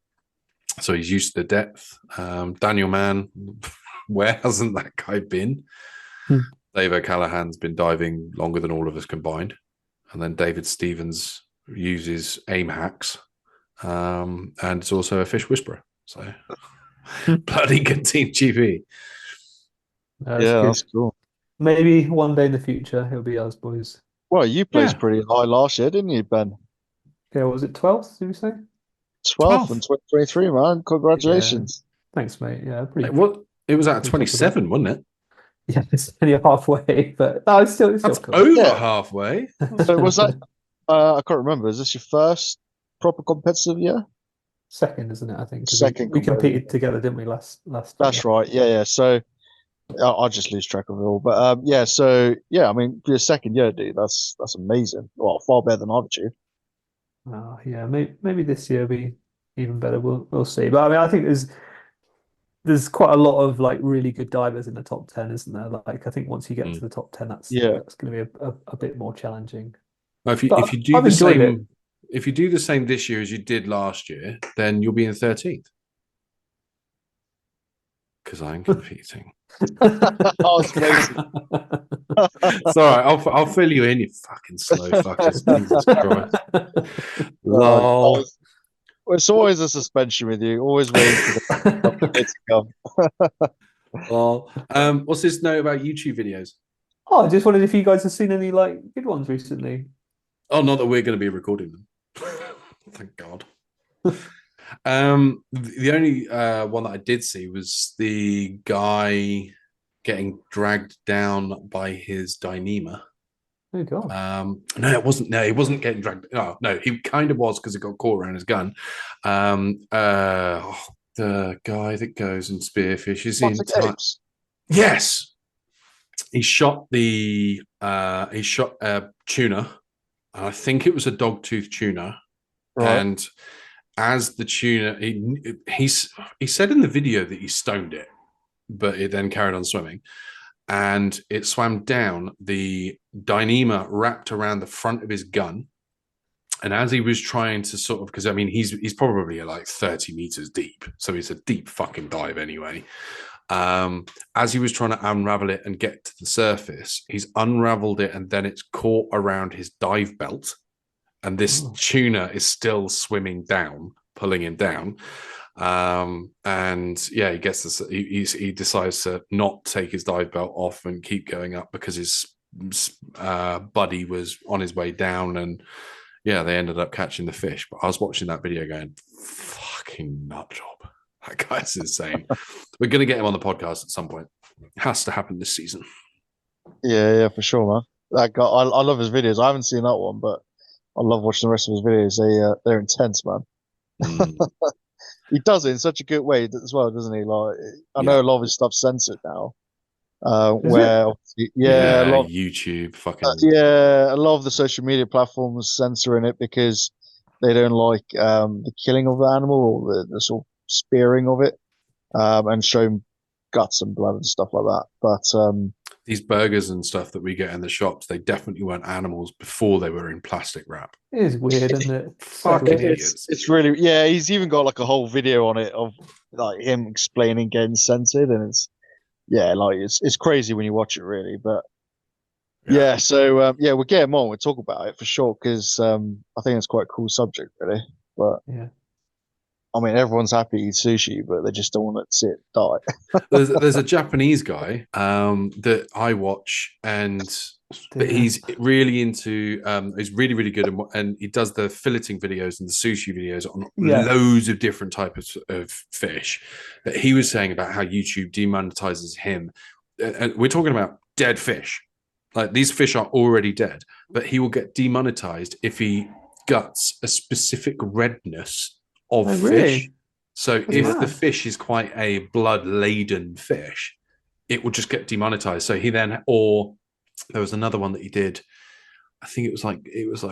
Speaker 2: so he's used to the depth. Daniel Mann, where hasn't that guy been? Dave O'Callaghan's been diving longer than all of us combined. And then David Stevens uses aim hacks, and it's also a fish whisperer. So bloody good team, GB.
Speaker 3: That's cool.
Speaker 1: Maybe one day in the future he'll be us boys.
Speaker 3: Well, you placed pretty high last year, didn't you, Ben?
Speaker 1: Yeah, was it 12th, did we say?
Speaker 3: 12th in 2023, man. Congratulations.
Speaker 1: Yeah. Thanks, mate. Yeah, pretty.
Speaker 2: It was at 27, wasn't it?
Speaker 1: Yeah, it's only halfway, but no, it's still
Speaker 2: That's
Speaker 1: cool.
Speaker 2: over halfway.
Speaker 3: So was that? I can't remember. Is this your first proper competitive year?
Speaker 1: Second, isn't it? I think.
Speaker 3: Second.
Speaker 1: We competed together, didn't we? Last.
Speaker 3: That's right. Yeah. So I'll just lose track of it all. But So I mean, for your second year, dude, that's amazing. Well, far better than I've achieved.
Speaker 1: Yeah, maybe this year will be even better. We'll see. But I mean, I think there's quite a lot of like really good divers in the top 10, isn't there? Like I think once you get to the top 10, that's going to be a bit more challenging.
Speaker 2: Well, if you do the same, if you do the same this year as you did last year, then you'll be in 13th. Because I'm competing.
Speaker 3: It's
Speaker 2: all right. I'll fill you in, you fucking slow fuckers. Jesus Christ. Lol.
Speaker 3: Well, it's always a suspension with you. Always waiting for the to come.
Speaker 2: Well, what's this note about YouTube videos?
Speaker 1: I just wondered if you guys have seen any like good ones recently.
Speaker 2: Oh, not that we're going to be recording them. Thank God. The only one that I did see was the guy getting dragged down by his Dyneema.
Speaker 1: Oh god.
Speaker 2: No, it wasn't. No, he wasn't getting dragged. Oh, no, he kind of was because it got caught around his gun. The guy that goes and spearfishes the
Speaker 3: Plastic
Speaker 2: entire.
Speaker 3: apes.
Speaker 2: Yes, he shot tuna. I think it was a dogtooth tuna,
Speaker 3: Right.
Speaker 2: and as the tuna, he said in the video that he stoned it, but it then carried on swimming, and it swam down. The Dyneema wrapped around the front of his gun, and as he was trying to sort of, because I mean he's probably like 30 meters deep, so it's a deep fucking dive anyway. As he was trying to unravel it and get to the surface, he's unraveled it, and then it's caught around his dive belt, and this tuna is still swimming down, pulling him down. And yeah, he gets this. He decides to not take his dive belt off and keep going up because his buddy was on his way down, and yeah, they ended up catching the fish. But I was watching that video going, fucking nut job. That guy's insane. We're going to get him on the podcast at some point. It has to happen this season.
Speaker 3: Yeah, for sure, man. That guy, I love his videos. I haven't seen that one, but I love watching the rest of his videos. They're intense, man. He does it in such a good way as well, doesn't he? Like, I know a lot of his stuff's censored now. Where
Speaker 2: yeah,
Speaker 3: a lot,
Speaker 2: YouTube, fucking
Speaker 3: a lot of the social media platforms censoring it because they don't like the killing of the animal or the sort of spearing of it, and showing guts and blood and stuff like that. But
Speaker 2: these burgers and stuff that we get in the shops, they definitely weren't animals before they were in plastic wrap.
Speaker 1: It is weird, isn't it?
Speaker 2: Fucking idiots.
Speaker 3: It's really, yeah. He's even got like a whole video on it of like him explaining getting censored, and it's crazy when you watch it, really. But yeah, so we'll get him on. We'll talk about it for sure because I think it's quite a cool subject, really. But
Speaker 1: yeah,
Speaker 3: I mean, everyone's happy to eat sushi, but they just don't want to see it die.
Speaker 2: there's a Japanese guy that I watch, but he's really into he's really, really good, and he does the filleting videos and the sushi videos on loads of different types of fish. That he was saying about how YouTube demonetizes him, and we're talking about dead fish. Like, these fish are already dead, but he will get demonetized if he guts a specific redness of fish.
Speaker 1: Really?
Speaker 2: So if the fish is quite a blood-laden fish, it will just get demonetized. So or there was another one that he did. I think it was like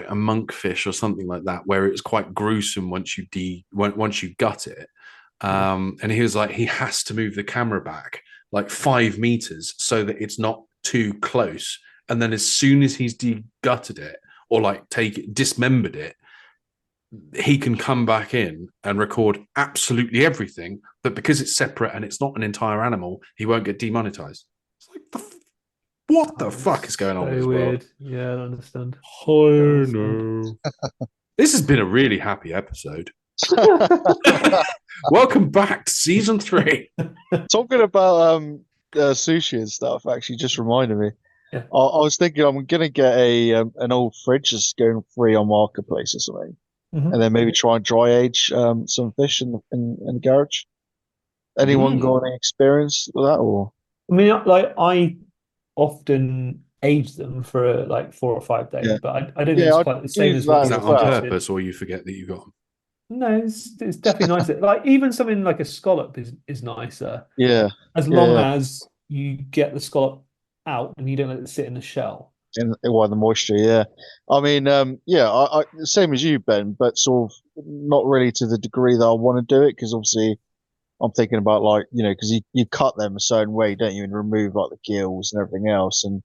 Speaker 2: a monkfish or something like that, where it was quite gruesome once you gut it. And he was like, he has to move the camera back like 5 meters so that it's not too close. And then as soon as he's gutted it or like dismembered it, he can come back in and record absolutely everything, but because it's separate and it's not an entire animal, he won't get demonetized. It's like, what the fuck is going on in this
Speaker 1: weird
Speaker 2: world?
Speaker 1: Yeah, I don't understand.
Speaker 2: Oh no. This has been a really happy episode. Welcome back to season 3.
Speaker 3: Talking about sushi and stuff actually just reminded me. I was thinking I'm gonna get an old fridge that's going free on Marketplace or something. And then maybe try and dry age some fish in the garage. Anyone got any experience with that? Or
Speaker 1: I mean, like, I often age them for like 4 or 5 days, but I don't think it's quite the same as what
Speaker 2: Is
Speaker 1: you
Speaker 2: that on purpose, or you forget that you got them?
Speaker 1: No, it's definitely nicer. Like, even something like a scallop is nicer.
Speaker 3: Yeah.
Speaker 1: As long as you get the scallop out and you don't let it sit in the shell.
Speaker 3: While the moisture, yeah. I mean, I same as you, Ben, but sort of not really to the degree that I want to do it, because obviously I'm thinking about, like, because you cut them a certain way, don't you, and remove like the gills and everything else, and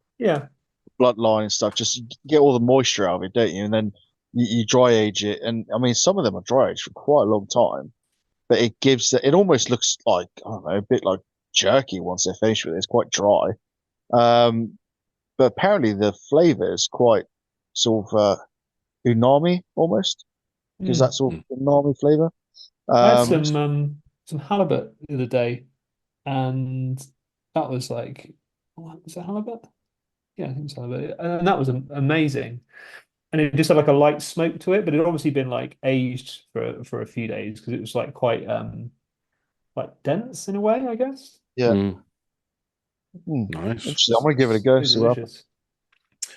Speaker 3: bloodline and stuff. Just get all the moisture out of it, don't you? And then you dry age it, and I mean, some of them are dry aged for quite a long time, but it almost looks like, I don't know, a bit like jerky once they're finished with it. It's quite dry. But apparently the flavor is quite sort of umami almost, because that sort of umami flavor.
Speaker 1: I had some halibut the other day, and that was like, was it halibut? Yeah, I think it's halibut, and that was amazing. and it just had like a light smoke to it, but it had obviously been like aged for a few days because it was like quite like dense in a way, I guess.
Speaker 3: Yeah.
Speaker 2: Mm, nice.
Speaker 3: Interesting. I'm gonna give it a go.
Speaker 1: It was
Speaker 3: See what happens.
Speaker 1: delicious.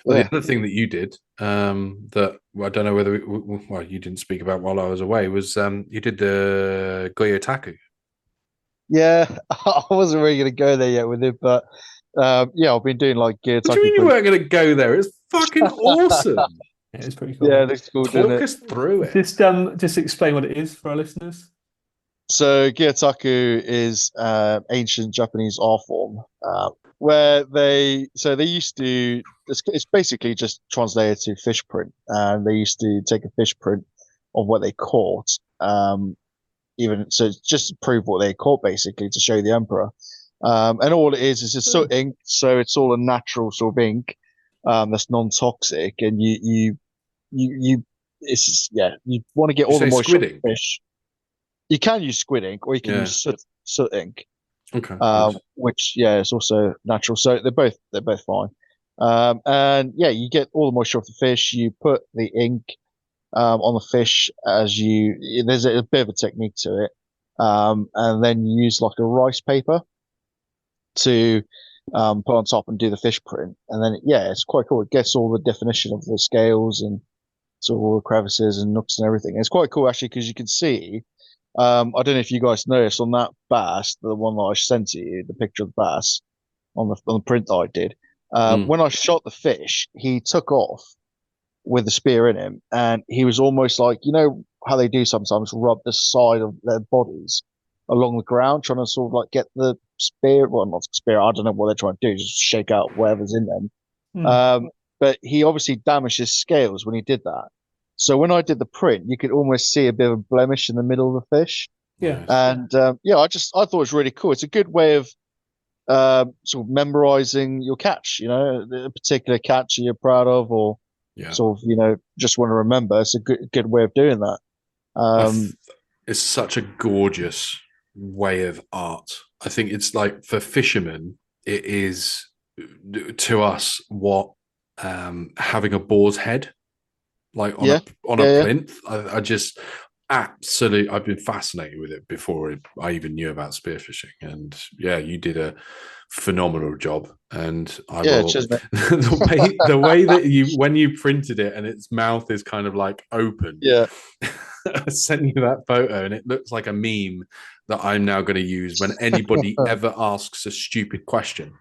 Speaker 2: Well,
Speaker 3: Yeah.
Speaker 2: the other thing that you did, that I don't know whether well you didn't speak about while I was away, was you did the Goyotaku.
Speaker 3: Yeah, I wasn't really gonna go there yet with it, but yeah, I've been doing like gear
Speaker 2: What do you mean you weren't going to go there? It's fucking awesome.
Speaker 1: Yeah, it's pretty cool.
Speaker 3: Yeah, it looks cool, doesn't
Speaker 2: Talk
Speaker 3: it?
Speaker 2: us through it.
Speaker 1: Just explain what it is for our listeners.
Speaker 3: So Gyataku is ancient Japanese art form, where they used to it's basically just translated to fish print, and they used to take a fish print of what they caught, even so just to prove what they caught, basically to show the emperor. And all it is just soot ink, so it's all a natural sort of ink that's non-toxic, and you it's just, yeah, you want to get
Speaker 2: You
Speaker 3: all the
Speaker 2: say
Speaker 3: moisture
Speaker 2: squid
Speaker 3: off
Speaker 2: ink?
Speaker 3: the fish. You can use squid ink, or you can
Speaker 2: Yeah.
Speaker 3: use soot ink,
Speaker 2: Okay. Nice.
Speaker 3: which yeah is also natural. So they're both fine. And yeah, you get all the moisture off the fish. You put the ink on the fish as you. There's a bit of a technique to it, and then you use like a rice paper to put on top and do the fish print. And then yeah, it's quite cool. It gets all the definition of the scales and sort of all the crevices and nooks and everything. It's quite cool actually because you can see. I don't know if you guys noticed on that bass, the one that I sent to you, the picture of the bass on the print that I did. When I shot the fish, he took off with the spear in him, and he was almost like, you know how they do sometimes, rub the side of their bodies along the ground, trying to sort of like get the spear. Well, not spear. I don't know what they're trying to do, just shake out whatever's in them. But he obviously damaged his scales when he did that. So when I did the print, you could almost see a bit of a blemish in the middle of the fish.
Speaker 1: Yeah.
Speaker 2: Nice.
Speaker 3: And yeah, I thought it was really cool. It's a good way of sort of memorizing your catch. You know, a particular catch you're proud of, or
Speaker 2: Yeah.
Speaker 3: sort of just want to remember. It's a good way of doing that.
Speaker 2: It's such a gorgeous way of art. I think it's like for fishermen, it is to us what having a boar's head like on a plinth. I just absolutely, I've been fascinated with it before I even knew about spearfishing, and yeah, you did a phenomenal job. And I will
Speaker 3: cheers, mate.
Speaker 2: the way that when you printed it and its mouth is kind of like open.
Speaker 3: Yeah.
Speaker 2: I sent you that photo and it looks like a meme that I'm now going to use when anybody ever asks a stupid question.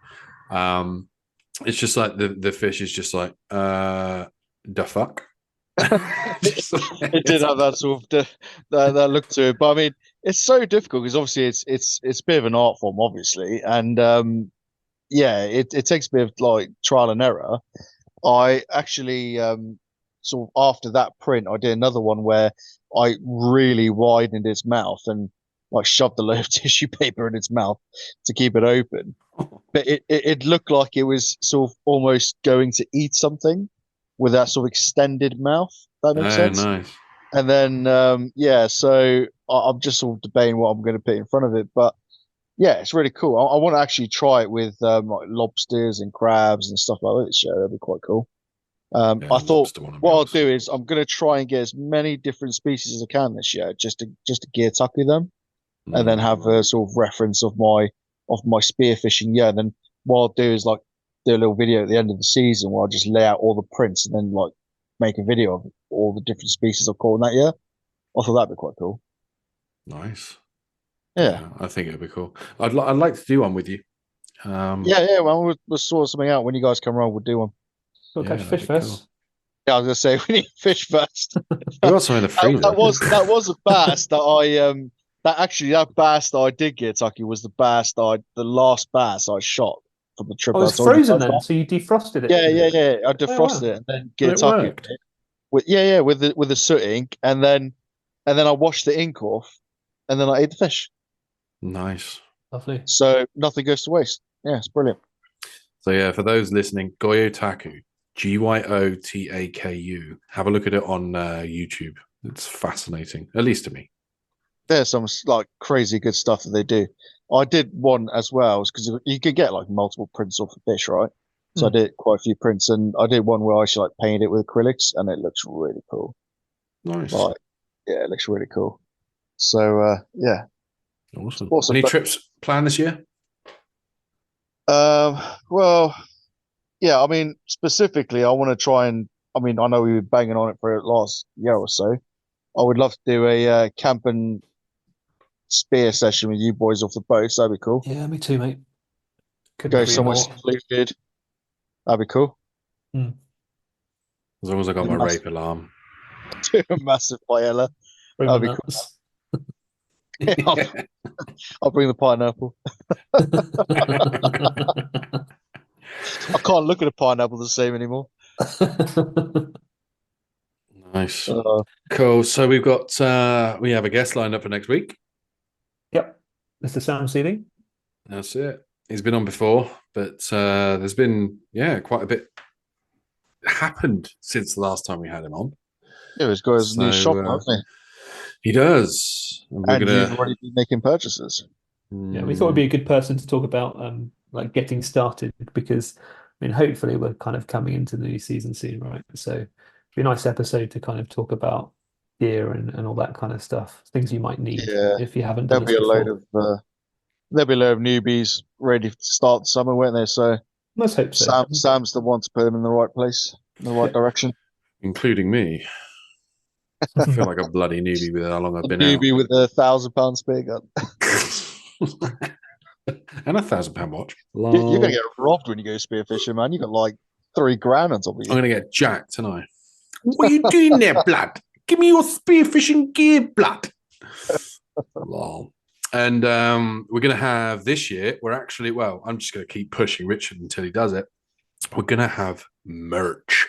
Speaker 2: It's just like the fish is just like the fuck.
Speaker 3: It did have that sort of that look to it, but I mean, it's so difficult because obviously it's a bit of an art form, obviously, and yeah, it takes a bit of like trial and error. I actually sort of after that print, I did another one where I really widened its mouth and like shoved a load of tissue paper in its mouth to keep it open, but it looked like it was sort of almost going to eat something with that sort of extended mouth. That makes sense.
Speaker 2: Nice.
Speaker 3: And then yeah, so I'm just sort of debating what I'm going to put in front of it, but yeah, it's really cool. I want to actually try it with like lobsters and crabs and stuff like that. Yeah, that'd be quite cool. I thought what I'll do is I'm going to try and get as many different species as I can this year, just to gear tackle them, and then have a sort of reference of my spearfishing year. And then what I'll do is like do a little video at the end of the season where I just lay out all the prints and then like make a video of all the different species I've caught in that year. I thought that'd be quite cool.
Speaker 2: Nice.
Speaker 3: Yeah,
Speaker 2: I think it'd be cool. I'd like to do one with you.
Speaker 3: yeah. Well, we'll sort something out when you guys come around. We'll do one.
Speaker 1: We'll catch fish first.
Speaker 2: Cool.
Speaker 3: Yeah, I was gonna say we need fish first.
Speaker 2: We got some in the freezer.
Speaker 3: that was a bass that I that bass that I did get, Tucky, was the last bass I shot from the trip.
Speaker 1: Oh, it's frozen then, so you defrosted it.
Speaker 3: Yeah. I defrosted it and then get Tucky with the soot ink, and then I washed the ink off, and then I ate the fish.
Speaker 2: Nice.
Speaker 1: Lovely.
Speaker 3: So nothing goes to waste. Yeah, it's brilliant.
Speaker 2: So yeah, for those listening, Goyotaku, Gyotaku. Have a look at it on YouTube. It's fascinating, at least to me.
Speaker 3: There's some like crazy good stuff that they do. I did one as well because you could get like multiple prints off a fish, right? So I did quite a few prints, and I did one where I actually like painted it with acrylics, and it looks really cool.
Speaker 2: Nice.
Speaker 3: Like, yeah, it looks really cool. So yeah,
Speaker 2: awesome. Any trips planned this year?
Speaker 3: Well, yeah. I mean, specifically, I want to try and. I mean, I know we were banging on it for the last year or so. I would love to do a camp and spear session with you boys off the boats. That'd be cool.
Speaker 1: Yeah, me too, mate.
Speaker 3: Couldn't go somewhere secluded. That'd be cool.
Speaker 2: As long as I got my rape alarm.
Speaker 3: A massive paella. That'd be cool. I'll bring the pineapple. I can't look at a pineapple the same anymore.
Speaker 2: Nice. Cool. So we've got we have a guest lined up for next week.
Speaker 1: Yep. Mr. Sam Seeley.
Speaker 2: That's it. He's been on before, but there's been quite a bit happened since the last time we had him on.
Speaker 3: Yeah, he's got his new shop, hasn't he?
Speaker 2: He does.
Speaker 3: And you've already been making purchases.
Speaker 1: Yeah, we thought it'd be a good person to talk about like getting started, because I mean, hopefully we're kind of coming into the new season soon, right? So it'd be a nice episode to kind of talk about gear and all that kind of stuff, things you might need if you haven't done
Speaker 3: There'll be a load of newbies ready to start the summer, won't there? So
Speaker 1: let's hope so.
Speaker 3: Sam's the one to put them in the right place, in the right direction.
Speaker 2: Including me. I feel like a bloody newbie with how long I've been out.
Speaker 3: Newbie with a £1,000 spear gun.
Speaker 2: And a £1,000 watch.
Speaker 3: You're going to get robbed when you go spearfishing, man. You got like $3,000 on top of you.
Speaker 2: I'm going to get jacked tonight. What are you doing there, blood? Give me your spearfishing gear, blood. Lol. And we're going to have this year, I'm just going to keep pushing Richard until he does it. We're going to have merch.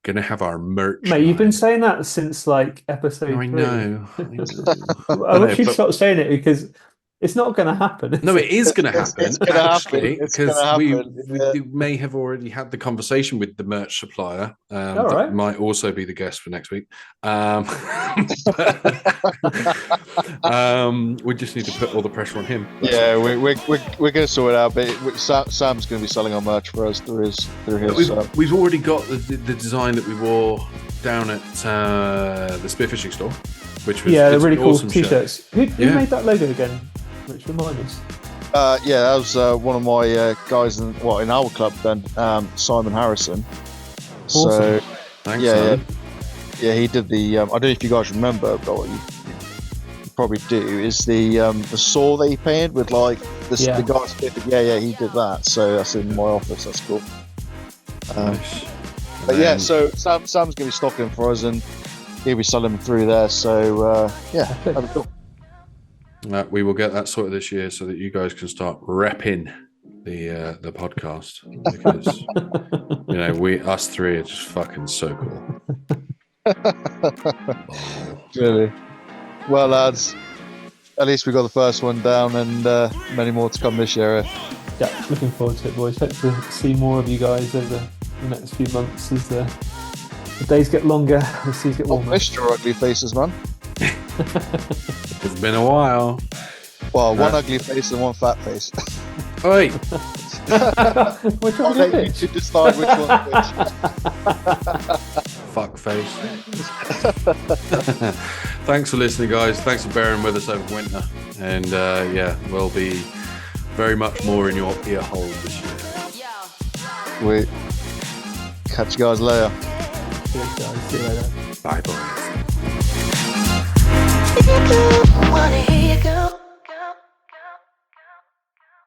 Speaker 2: Going to have our merch.
Speaker 1: Mate, you've been saying that since like episode 3.
Speaker 2: I know.
Speaker 1: I wish you'd stop saying it, because it's not going to happen.
Speaker 2: No, it is going to happen.
Speaker 3: It's going to happen. Because
Speaker 2: we may have already had the conversation with the merch supplier. That might also be the guest for next week. We just need to put all the pressure on him.
Speaker 3: Yeah, we're going to sort it out. But Sam's going to be selling our merch for us through his.
Speaker 2: We've already got the design that we wore down at the spearfishing store, which was
Speaker 1: the really cool
Speaker 2: awesome
Speaker 1: T-shirts. Who made that logo again? Which remind us.
Speaker 3: That was one of my guys in our club then, Simon Harrison.
Speaker 1: Awesome.
Speaker 3: So
Speaker 2: thanks, Simon.
Speaker 3: Yeah, he did the. I don't know if you guys remember, but what you probably do is the saw that he painted with like the guy's. Yeah, he did that. So that's in my office. That's cool.
Speaker 2: Nice.
Speaker 3: But so Sam's going to be stocking for us, and he'll be selling them through there. So that'd be cool.
Speaker 2: We will get that sorted this year so that you guys can start repping the podcast, because us three are just fucking so cool.
Speaker 3: Really. Well, lads, at least we got the first one down, and many more to come this year.
Speaker 1: Yeah, looking forward to it, boys. Hope to see more of you guys over the next few months as the days get longer, the seas get warmer.
Speaker 3: I missed your ugly faces, man.
Speaker 2: It's been a while.
Speaker 3: Well, one ugly face and one fat face.
Speaker 2: Oi!
Speaker 1: Which one
Speaker 3: I'll let you two decide which one's which.
Speaker 2: Fuck face. Thanks for listening, guys. Thanks for bearing with us over winter. And we'll be very much more in your ear hole this year.
Speaker 3: Wait. Catch you guys later.
Speaker 1: Cheers, guys. See you later.
Speaker 2: Bye, boys.
Speaker 4: Wanna hear you go?